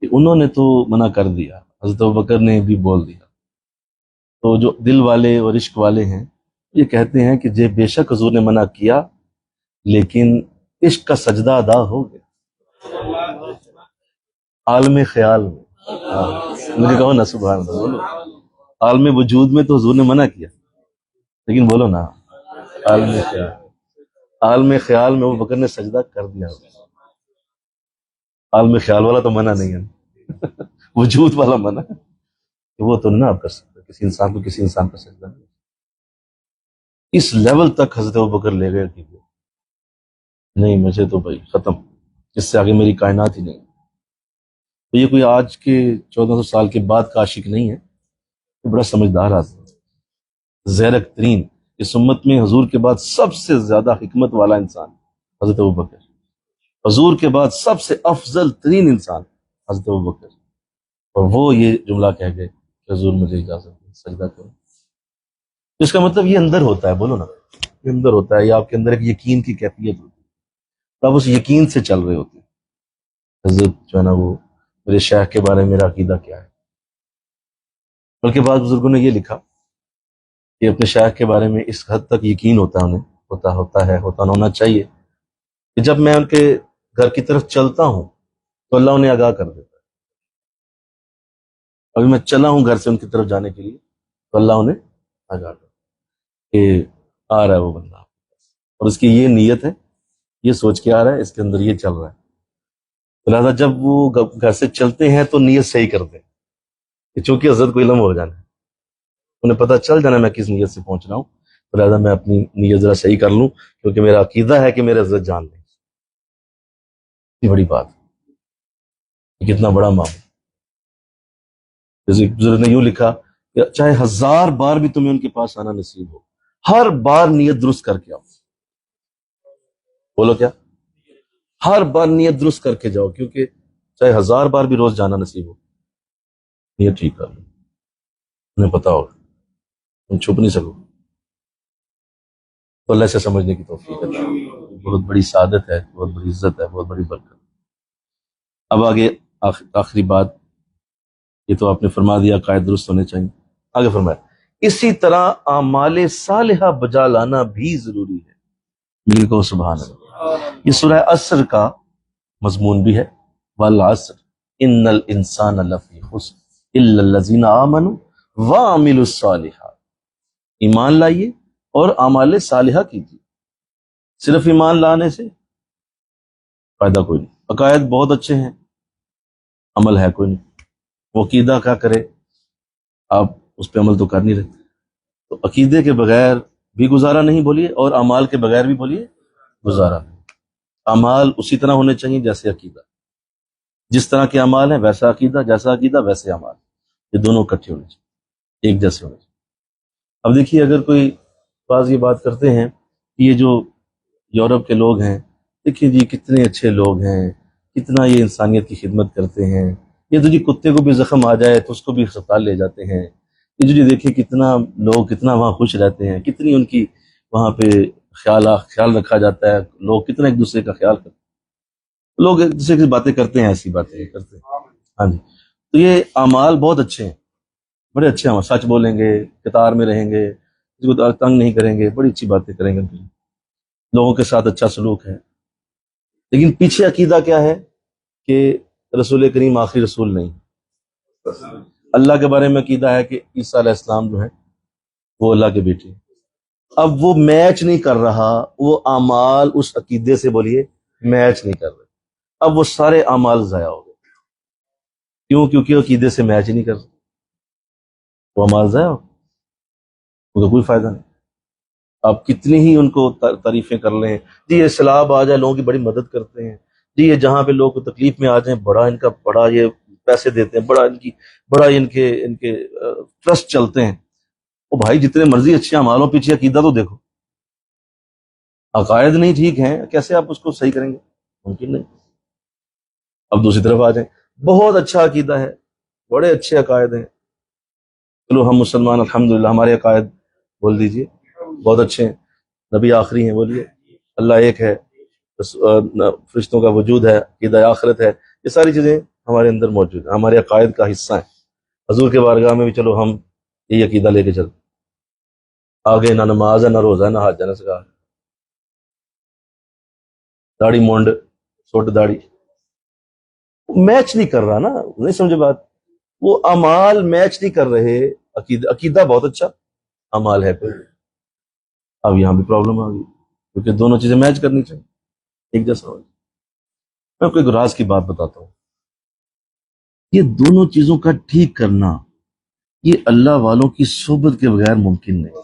کہ انہوں نے تو منع کر دیا، حضرت ابوبکر نے بھی بول دیا، تو جو دل والے اور عشق والے ہیں یہ کہتے ہیں کہ جے بے شک حضور نے منع کیا لیکن عشق کا سجدہ ادا ہو گیا عالم خیال میں۔ مجھے کہو نا سبحان اللہ، بولو عالم وجود میں تو حضور نے منع کیا، لیکن بولو نا عالم خیال، عالم خیال میں ابوبکر نے سجدہ کر دیا۔ عالم خیال والا تو منع نہیں ہے، وجود والا منع ہے کہ وہ تو نہ آپ کر سکتے، کسی انسان کو کسی انسان کا سجدہ نہیں۔ اس لیول تک حضرت ابوبکر لے گئے کہ نہیں مجھے تو بھائی ختم، اس سے آگے میری کائنات ہی نہیں۔ تو یہ کوئی آج کے 1400 سال کے بعد کا عاشق نہیں ہے، یہ بڑا سمجھدار آدمی، زیرک ترین۔ اس امت میں حضور کے بعد سب سے زیادہ حکمت والا انسان حضرت ابوبکر، حضور کے بعد سب سے افضل ترین انسان حضرت ابوبکر، اور وہ یہ جملہ کہہ گئے کہ حضور مجھے اجازت دیں سجدہ کرو۔ تو اس کا مطلب یہ اندر ہوتا ہے، بولو نا، یہ اندر ہوتا ہے، یہ آپ کے اندر ایک یقین کی کیفیت ہوتی ہے، تو آپ اس یقین سے چل رہے ہوتے ہیں۔ حضرت جو ہے نا وہ میرے شیخ کے بارے میں میرا عقیدہ کیا ہے، بلکہ بعض بزرگوں نے یہ لکھا کہ اپنے شیخ کے بارے میں اس حد تک یقین ہوتا ہے انہیں، ہوتا ہونا چاہیے کہ جب میں ان کے گھر کی طرف چلتا ہوں تو اللہ انہیں آگاہ کر دیتا ہے، ابھی میں چلا ہوں گھر سے ان کی طرف جانے کے لیے تو اللہ انہیں آگاہ کرتا ہے کہ آ رہا ہے وہ بندہ، اور اس کی یہ نیت ہے، یہ سوچ کے آ رہا ہے، اس کے اندر یہ چل رہا ہے، لہٰذا جب وہ گھر سے چلتے ہیں تو نیت صحیح کرتے ہیں کہ چونکہ حضرت کو علم ہو جانا ہے، انہیں پتہ چل جانا ہے میں کس نیت سے پہنچ رہا ہوں، تو لہٰذا میں اپنی نیت ذرا صحیح کر لوں، کیونکہ میرا عقیدہ ہے کہ میرے حضرت جان لیں۔ یہ بڑی بات ہے، یہ کتنا بڑا معاملہ۔ جیسے بزرگ نے یوں لکھا کہ چاہے 1000 بار بھی تمہیں ان کے پاس آنا نصیب ہو، ہر بار نیت درست کر کے آؤ۔ بولو کیا؟ ہر بار نیت درست کر کے جاؤ، کیونکہ چاہے 1000 بار بھی روز جانا نصیب ہو، نیت ٹھیک کر لو، انہیں پتا ہوگا، تم چھپ نہیں سکو۔ تو اللہ سے سمجھنے کی توفیق ہے، بہت بڑی سعادت ہے، بہت بڑی عزت ہے، بہت بڑی برکت۔ اب آگے آخری بات، یہ تو آپ نے فرما دیا عقائد درست ہونے چاہیے، آگے فرمایا اسی طرح اعمال صالحہ بجا لانا بھی ضروری ہے۔ مل کو سبحان اللہ۔ یہ سورہ عصر کا مضمون بھی ہے، والعصر ان الانسان لفی خسر الا الذین آمنوا وعملوا الصالحات۔ ایمان لائیے اور اعمال صالحہ کیجیے، صرف ایمان لانے سے فائدہ کوئی نہیں، عقائد بہت اچھے ہیں، عمل ہے کوئی نہیں، وہ عقیدہ کیا کرے، آپ اس پہ عمل تو کر نہیں رہتے، تو عقیدے کے بغیر بھی گزارا نہیں بولیے، اور اعمال کے بغیر بھی بولیے گزارا نہیں۔ اعمال اسی طرح ہونے چاہیے جیسے عقیدہ، جس طرح کے اعمال ہیں ویسا عقیدہ، جیسا عقیدہ ویسے اعمال، یہ دونوں اکٹھے ہونے چاہیے، ایک جیسے ہونے چاہیے۔ اب دیکھیے، اگر کوئی بعض یہ بات کرتے ہیں کہ یہ جو یورپ کے لوگ ہیں، دیکھیے جی کتنے اچھے لوگ ہیں، کتنا یہ انسانیت کی خدمت کرتے ہیں، یہ تو جی کتے کو بھی زخم آ جائے تو اس کو بھی ہسپتال لے جاتے ہیں، یہ جو جی دیکھیں کتنا لوگ کتنا وہاں خوش رہتے ہیں، کتنی ان کی وہاں پہ خیال رکھا جاتا ہے، لوگ کتنا ایک دوسرے کا خیال کرتے ہیں، لوگ ایک دوسرے کی باتیں کرتے ہیں، ایسی باتیں کرتے ہیں۔ ہاں جی، تو یہ اعمال بہت اچھے ہیں، بڑے اچھے ہیں، سچ بولیں گے، قطار میں رہیں گے، کسی کو تنگ نہیں کریں گے، بڑی اچھی باتیں کریں گے، لوگوں کے ساتھ اچھا سلوک ہے، لیکن پیچھے عقیدہ کیا ہے کہ رسول کریم آخری رسول نہیں، اللہ کے بارے میں عقیدہ ہے کہ عیسیٰ علیہ السلام جو ہے وہ اللہ کے بیٹے ہیں۔ اب وہ میچ نہیں کر رہا، وہ اعمال اس عقیدے سے بولیے میچ نہیں کر رہے، اب وہ سارے اعمال ضائع ہو گئے، کیوں؟ کیونکہ عقیدے سے میچ ہی نہیں کر رہے، وہ اعمال ضائع ہو، ان کا کوئی فائدہ نہیں۔ آپ کتنی ہی ان کو تعریفیں کر لیں، جی یہ سیلاب آ جائے لوگوں کی بڑی مدد کرتے ہیں، جی یہ جہاں پہ لوگ تکلیف میں آ جائیں بڑا ان کا بڑا یہ پیسے دیتے ہیں، بڑا ان کے ٹرسٹ چلتے ہیں۔ وہ بھائی جتنے مرضی اچھے اعمالوں پیچھے عقیدہ تو دیکھو، عقائد نہیں ٹھیک ہیں کیسے آپ اس کو صحیح کریں گے؟ ممکن نہیں۔ اب دوسری طرف آ جائیں، بہت اچھا عقیدہ ہے، بڑے اچھے عقائد ہیں، چلو ہم مسلمان الحمدللہ ہمارے عقائد بول دیجئے بہت اچھے ہیں، نبی آخری ہیں بولیے، اللہ ایک ہے، فرشتوں کا وجود ہے، عقیدہ آخرت ہے، یہ ساری چیزیں ہمارے اندر موجود ہیں، ہمارے عقائد کا حصہ ہیں۔ حضور کے بارگاہ میں بھی چلو ہم یہی عقیدہ لے کے چلتے، آگے نہ نماز ہے، نہ روزہ ہے، نہ حج ہے، نہ زکات، داڑھی مونڈ چھوٹ داڑھی، میچ نہیں کر رہا نا، نہیں سمجھے بات، وہ اعمال میچ نہیں کر رہے، عقیدہ بہت اچھا، اعمال ہے کوئی، اب یہاں بھی پرابلم آ گئی، کیونکہ دونوں چیزیں میچ کرنی چاہیے، ایک جیسا ہو۔ میں کوئی راز کی بات بتاتا ہوں، یہ دونوں چیزوں کا ٹھیک کرنا یہ اللہ والوں کی صحبت کے بغیر ممکن نہیں،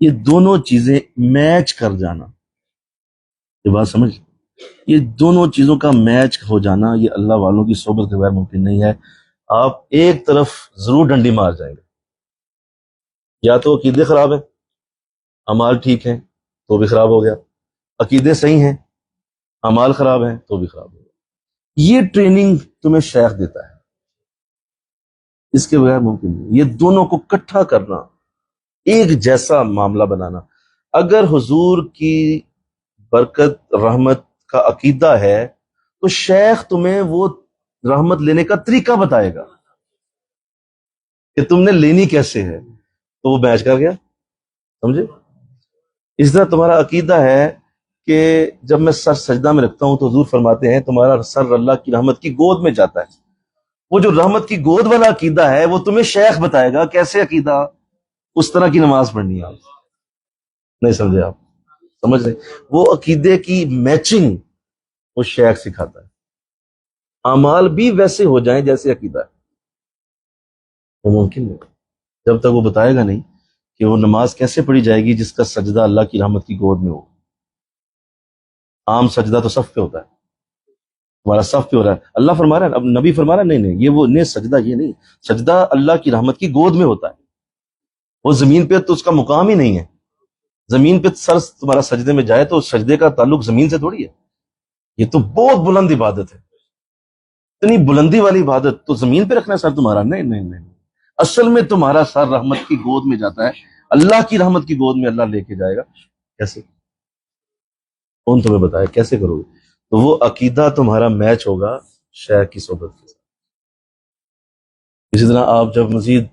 یہ دونوں چیزیں میچ کر جانا، یہ بات سمجھ، یہ دونوں چیزوں کا میچ ہو جانا یہ اللہ والوں کی صحبت کے بغیر ممکن نہیں ہے۔ آپ ایک طرف ضرور ڈنڈی مار جائیں گے، یا تو عقیدے خراب ہیں، اعمال ٹھیک ہیں تو بھی خراب ہو گیا، عقیدے صحیح ہیں، اعمال خراب ہیں تو بھی خراب ہو گیا۔ یہ ٹریننگ تمہیں شیخ دیتا ہے، اس کے بغیر ممکن نہیں، یہ دونوں کو اکٹھا کرنا ایک جیسا معاملہ بنانا. اگر حضور کی برکت رحمت کا عقیدہ ہے تو شیخ تمہیں وہ رحمت لینے کا طریقہ بتائے گا کہ تم نے لینی کیسے ہے، تو وہ میچ کر گیا. سمجھے؟ اس طرح تمہارا عقیدہ ہے کہ جب میں سر سجدہ میں رکھتا ہوں تو حضور فرماتے ہیں تمہارا سر اللہ کی رحمت کی گود میں جاتا ہے. وہ جو رحمت کی گود والا عقیدہ ہے وہ تمہیں شیخ بتائے گا کیسے عقیدہ، اس طرح کی نماز پڑھنی ہے. آپ نہیں سمجھے؟ آپ سمجھ رہے؟ وہ عقیدے کی میچنگ وہ شیخ سکھاتا ہے. اعمال بھی ویسے ہو جائیں جیسے عقیدہ ہے، وہ ممکن نہیں جب تک وہ بتائے گا نہیں کہ وہ نماز کیسے پڑھی جائے گی جس کا سجدہ اللہ کی رحمت کی گود میں ہو. عام سجدہ تو صف پہ ہوتا ہے، ہمارا صف پہ ہو رہا ہے، اللہ فرما رہا ہے، اب نبی فرما رہا ہے نہیں یہ وہ نہیں سجدہ، یہ نہیں سجدہ اللہ کی رحمت کی گود میں ہوتا ہے. وہ زمین پہ تو اس کا مقام ہی نہیں ہے. زمین پہ سر تمہارا سجدے میں جائے تو سجدے کا تعلق زمین سے تھوڑی ہے. یہ تو بہت بلند عبادت ہے، اتنی بلندی والی عبادت تو زمین پہ رکھنا ہے سر تمہارا. نہیں اصل میں تمہارا سر رحمت کی گود میں جاتا ہے، اللہ کی رحمت کی گود میں اللہ لے کے جائے گا. کیسے؟ کون تمہیں بتایا کیسے کرو گے؟ تو وہ عقیدہ تمہارا میچ ہوگا شیخ کی صحبت کے ساتھ. اسی طرح آپ جب مزید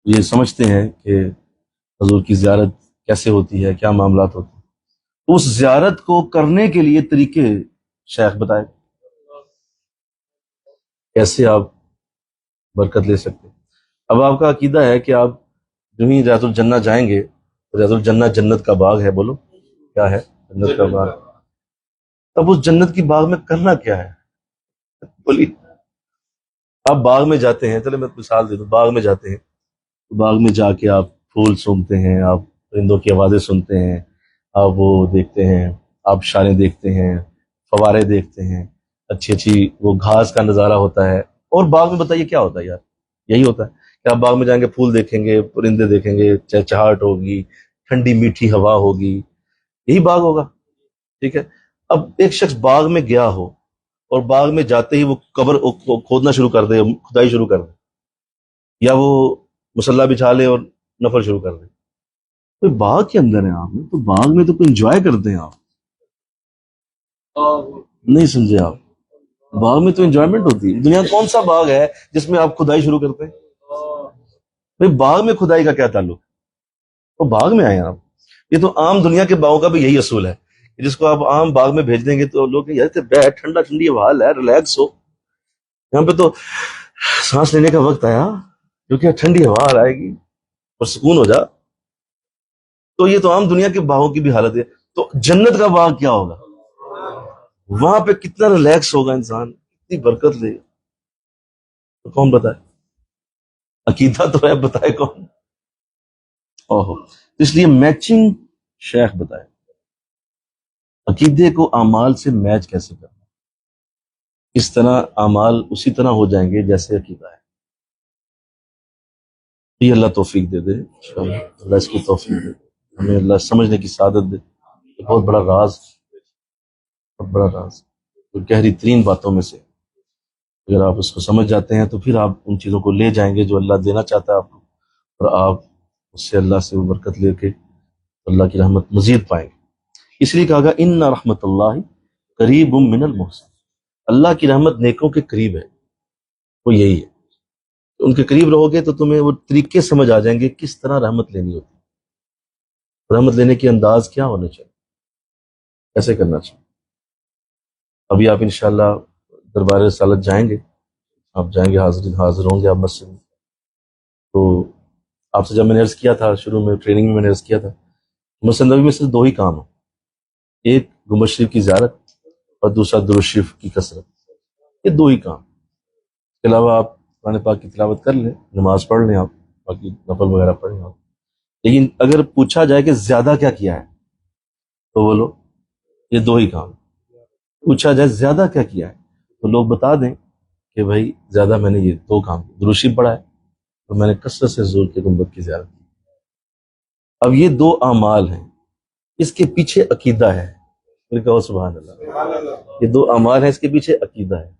یہ سمجھتے ہیں کہ حضور کی زیارت کیسے ہوتی ہے، کیا معاملات ہوتے ہیں، تو اس زیارت کو کرنے کے لیے طریقے شیخ بتائے کیسے آپ برکت لے سکتے ہیں. اب آپ کا عقیدہ ہے کہ آپ جو ہی ریاض الجنہ جائیں گے، ریاض الجنہ جنت کا باغ ہے، بولو کیا ہے؟ جنت کا باغ. تب اس جنت کی باغ میں کرنا کیا ہے؟ بولیے. آپ باغ میں جاتے ہیں، چلے میں مثال دے دوں، باغ میں جاتے ہیں، باغ میں جا کے آپ پھول سونگھتے ہیں، آپ پرندوں کی آوازیں سنتے ہیں، آپ وہ دیکھتے ہیں، آپ شاریں دیکھتے ہیں، فوارے دیکھتے ہیں، اچھی اچھی وہ گھاس کا نظارہ ہوتا ہے. اور باغ میں بتائیے کیا ہوتا ہے یار؟ یہی ہوتا ہے کہ آپ باغ میں جائیں گے، پھول دیکھیں گے، پرندے دیکھیں گے، چہچہاہٹ ہوگی، ٹھنڈی میٹھی ہوا ہوگی، یہی باغ ہوگا. ٹھیک ہے. اب ایک شخص باغ میں گیا ہو اور باغ میں جاتے ہی وہ قبر کھودنا شروع کر دے، کھدائی شروع کر دے، یا وہ مصلی بچھا لے اور نفل شروع کر دے. تو باغ کے اندر ہیں آپ، تو باغ میں تو کوئی انجوائے کرتے ہیں آپ. نہیں سمجھے آپ؟ باغ میں تو انجوائمنٹ ہوتی ہے. دنیا کون سا باغ ہے جس میں آپ کھدائی شروع کرتے ہیں؟ بھائی باغ میں کھدائی کا کیا تعلق؟ وہ باغ میں آئے آپ. یہ تو عام دنیا کے باغوں کا بھی یہی اصول ہے کہ جس کو آپ عام باغ میں بھیج دیں گے تو لوگ یار بیٹھ، ٹھنڈا ٹھنڈی ہوا ہے، ریلیکس ہو، یہاں پہ تو سانس لینے کا وقت آیا کیونکہ ٹھنڈی ہوا آئے گی اور سکون ہو جا. تو یہ تو عام دنیا کے باغوں کی بھی حالت ہے. تو جنت کا باغ کیا ہوگا؟ وہاں پہ کتنا ریلیکس ہوگا انسان، کتنی برکت لے گا. تو کون بتائے؟ عقیدہ تو ہے، بتائے کون؟ اوہو. اس لیے میچنگ شیخ بتائے. عقیدے کو اعمال سے میچ کیسے کرنا، اس طرح اعمال اسی طرح ہو جائیں گے جیسے عقیدہ ہے. یہ اللہ توفیق دے دے انشاءاللہ. اللہ اس کی توفیق دے دے، ہمیں اللہ سمجھنے کی سعادت دے. یہ بہت بڑا راز، بہت بڑا راز، تو گہری ترین باتوں میں سے اگر آپ اس کو سمجھ جاتے ہیں تو پھر آپ ان چیزوں کو لے جائیں گے جو اللہ دینا چاہتا ہے آپ کو، اور آپ اس سے اللہ سے وہ برکت لے کے اللہ کی رحمت مزید پائیں گے. اس لیے کہا گا ان رحمت اللہ قریب من المحسن. اللہ کی رحمت نیکوں کے قریب ہے، وہ یہی ہے. ان کے قریب رہو گے تو تمہیں وہ طریقے سمجھ آ جائیں گے کس طرح رحمت لینی ہوتی ہے، رحمت لینے کے انداز کیا ہونے چاہیے، کیسے کرنا چاہیے. ابھی آپ انشاءاللہ دربار رسالت جائیں گے، آپ جائیں گے، حاضر ہوں گے آپ مسجد میں. تو آپ سے جب میں نے عرض کیا تھا شروع میں ٹریننگ میں نے عرض کیا تھا، مسجد نبوی میں صرف دو ہی کام ہیں، ایک گنبد شریف کی زیارت اور دوسرا درود شریف کی کثرت. یہ دو ہی کام. اس کے علاوہ آپ قرآن پاک کی تلاوت کر لیں، نماز پڑھ لیں، آپ باقی نفل وغیرہ پڑھ لیں آپ. لیکن اگر پوچھا جائے کہ زیادہ کیا کیا ہے تو بولو یہ دو ہی کام. پوچھا جائے زیادہ کیا کیا ہے تو لوگ بتا دیں کہ بھائی زیادہ میں نے یہ دو کام، درود شریف پڑھا ہے اور میں نے کثرت سے زور کے گنبد کی زیارت کی. اب یہ دو اعمال ہیں، اس کے پیچھے عقیدہ ہے. پھر کہو سبحان اللہ. یہ دو اعمال ہیں، اس کے پیچھے عقیدہ ہے.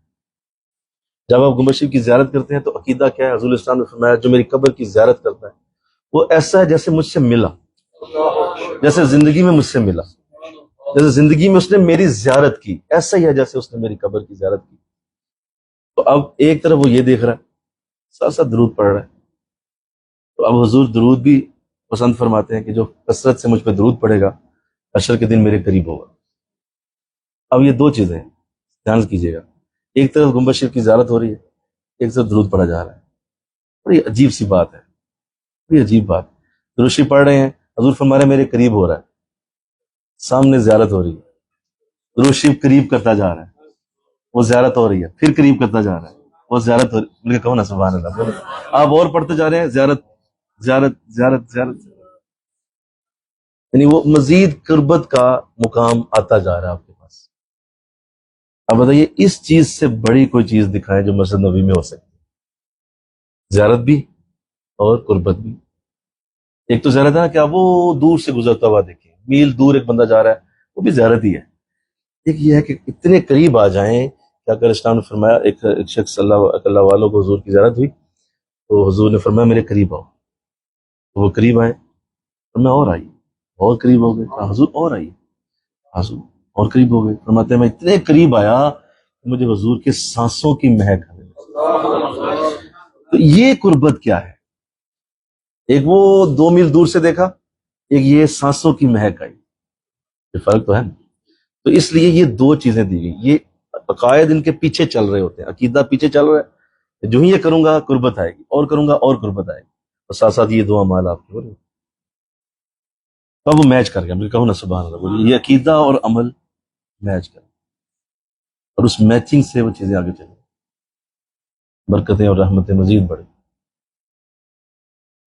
جب آپ گنبد شریف کی زیارت کرتے ہیں تو عقیدہ کیا ہے؟ حضور اسلام نے فرمایا جو میری قبر کی زیارت کرتا ہے وہ ایسا ہے جیسے مجھ سے ملا، جیسے زندگی میں مجھ سے ملا، جیسے زندگی میں اس نے میری زیارت کی، ایسا ہی ہے جیسے اس نے میری قبر کی زیارت کی۔ تو اب ایک طرف وہ یہ دیکھ رہا ہے، ساتھ ساتھ درود پڑھ رہا ہے۔ تو اب حضور درود بھی پسند فرماتے ہیں کہ جو کثرت سے مجھ پہ درود پڑے گا حشر کے دن میرے قریب ہوگا۔ اب یہ دو چیزیں ہیں، دھیان سے کیجیے گا، ایک طرف گنبد شریف کی زیارت ہو رہی ہے، ایک طرف درود پڑھا جا رہا ہے۔ بڑی عجیب سی بات ہے، بڑی عجیب بات۔ درود شریف پڑھ رہے ہیں، حضور فرما رہے ہیں میرے قریب ہو رہا ہے، سامنے زیارت ہو رہی ہے، درود شریف قریب کرتا جا رہا ہے، وہ زیارت ہو رہی ہے، پھر قریب کرتا جا رہا ہے، وہ زیارت ہو رہی ہے۔ مجھے کہو نا سبحان اللہ، بولو۔ آپ اور پڑھتے جا رہے ہیں، زیارت زیارت زیارت زیارت، یعنی وہ مزید قربت کا مقام آتا جا رہا ہے آپ کے پاس۔ اب بتائیے اس چیز سے بڑی کوئی چیز دکھائے جو مسجد نبوی میں ہو سکتی ہے؟ زیارت بھی اور قربت بھی۔ ایک تو زیارت ہے نا کہ آپ وہ دور سے گزرتا ہوا دیکھیں، میل دور ایک بندہ جا رہا ہے، وہ بھی زیارت ہی ہے۔ ایک یہ ہے کہ اتنے قریب آ جائیں کہ اگر اسلام نے فرمایا ایک شخص اللہ والوں کو حضور کی زیارت ہوئی تو حضور نے فرمایا میرے قریب آؤ، تو وہ قریب آئے، فرمایا اور آئیے، اور قریب ہو گئے، کہا حضور اور آئیے، حضور اور قریب ہو گئے، فرماتے ہیں میں اتنے قریب آیا کہ مجھے حضور کے سانسوں کی مہک آنے لگی۔ تو یہ قربت کیا ہے؟ ایک وہ 2 میل دور سے دیکھا، ایک یہ سانسوں کی مہک آئی، یہ فرق تو ہے نا۔ تو اس لیے یہ دو چیزیں دی گئی، یہ عقائد ان کے پیچھے چل رہے ہوتے ہیں، عقیدہ پیچھے چل رہا ہے، جو ہی یہ کروں گا قربت آئے گی، اور کروں گا اور قربت آئے گی، اور ساتھ ساتھ یہ دو اعمال آپ کے ہو رہے ہیں۔ تب وہ میچ کر گیا، مجھے کہو نا سبحان اللہ، بولیے یہ عقیدہ اور عمل میچ کر، اور اس میچنگ سے وہ چیزیں آگے چلیں، برکتیں اور رحمتیں مزید بڑھیں۔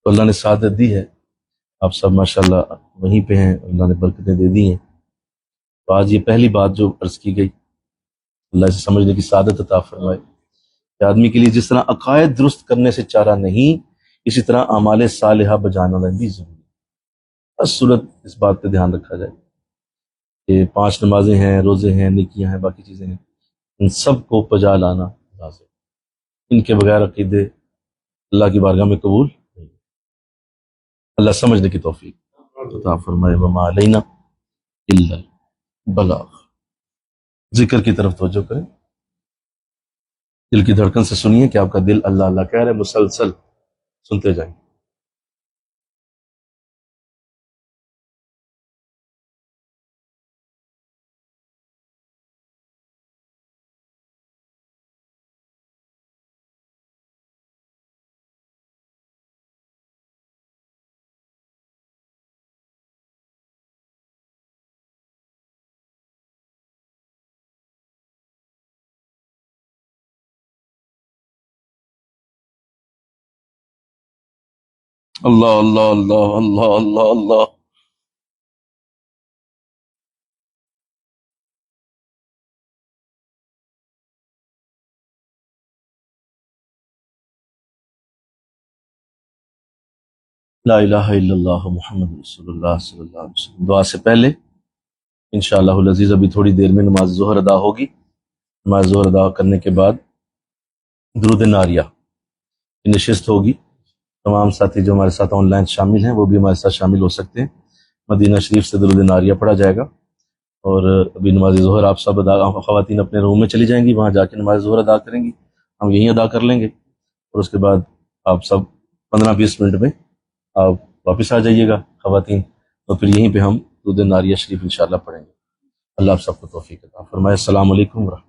تو اللہ نے سعادت دی ہے، آپ سب ماشاءاللہ وہیں پہ ہیں، اللہ نے برکتیں دے دی ہیں۔ تو آج یہ پہلی بات جو عرض کی گئی، اللہ سے سمجھنے کی سعادت عطا فرمائے کہ آدمی کے لیے جس طرح عقائد درست کرنے سے چارہ نہیں، اسی طرح اعمال صالحہ بجانا بھی ضروری ہے۔ بس صورت اس بات پہ دھیان رکھا جائے کہ 5 نمازیں ہیں، روزے ہیں، نیکیاں ہیں، باقی چیزیں ہیں، ان سب کو پجا لانا لازم، ان کے بغیر عقیدے اللہ کی بارگاہ میں قبول نہیں۔ اللہ سمجھنے کی توفیق عطا فرمائے۔ وما علینا الا البلاغ۔ ذکر کی طرف توجہ کریں، دل کی دھڑکن سے سنیے کہ آپ کا دل اللہ اللہ کہہ رہے، مسلسل سنتے جائیں۔ اللہ اللہ اللہ اللہ اللہ اللہ۔ لا الہ الا اللہ محمد رسول اللہ صلی اللہ علیہ وسلم۔ دعا سے پہلے انشاءاللہ العزیز ابھی تھوڑی دیر میں نماز ظہر ادا ہوگی، نماز ظہر ادا کرنے کے بعد درود ناریہ کی نشست ہوگی۔ تمام ساتھی جو ہمارے ساتھ آن لائن شامل ہیں وہ بھی ہمارے ساتھ شامل ہو سکتے ہیں۔ مدینہ شریف سے درود ناریہ پڑھا جائے گا، اور ابھی نماز ظہر آپ سب خواتین اپنے روم میں چلی جائیں گی، وہاں جا کے نماز ظہر ادا کریں گی، ہم یہیں ادا کر لیں گے، اور اس کے بعد آپ سب 15-20 منٹ میں آپ واپس آ جائیے گا خواتین، تو پھر یہیں پہ ہم درود ناریہ شریف انشاءاللہ پڑھیں گے۔ اللہ آپ سب کو توفیق عطا فرمائے۔ السلام علیکم ورحمۃ اللہ۔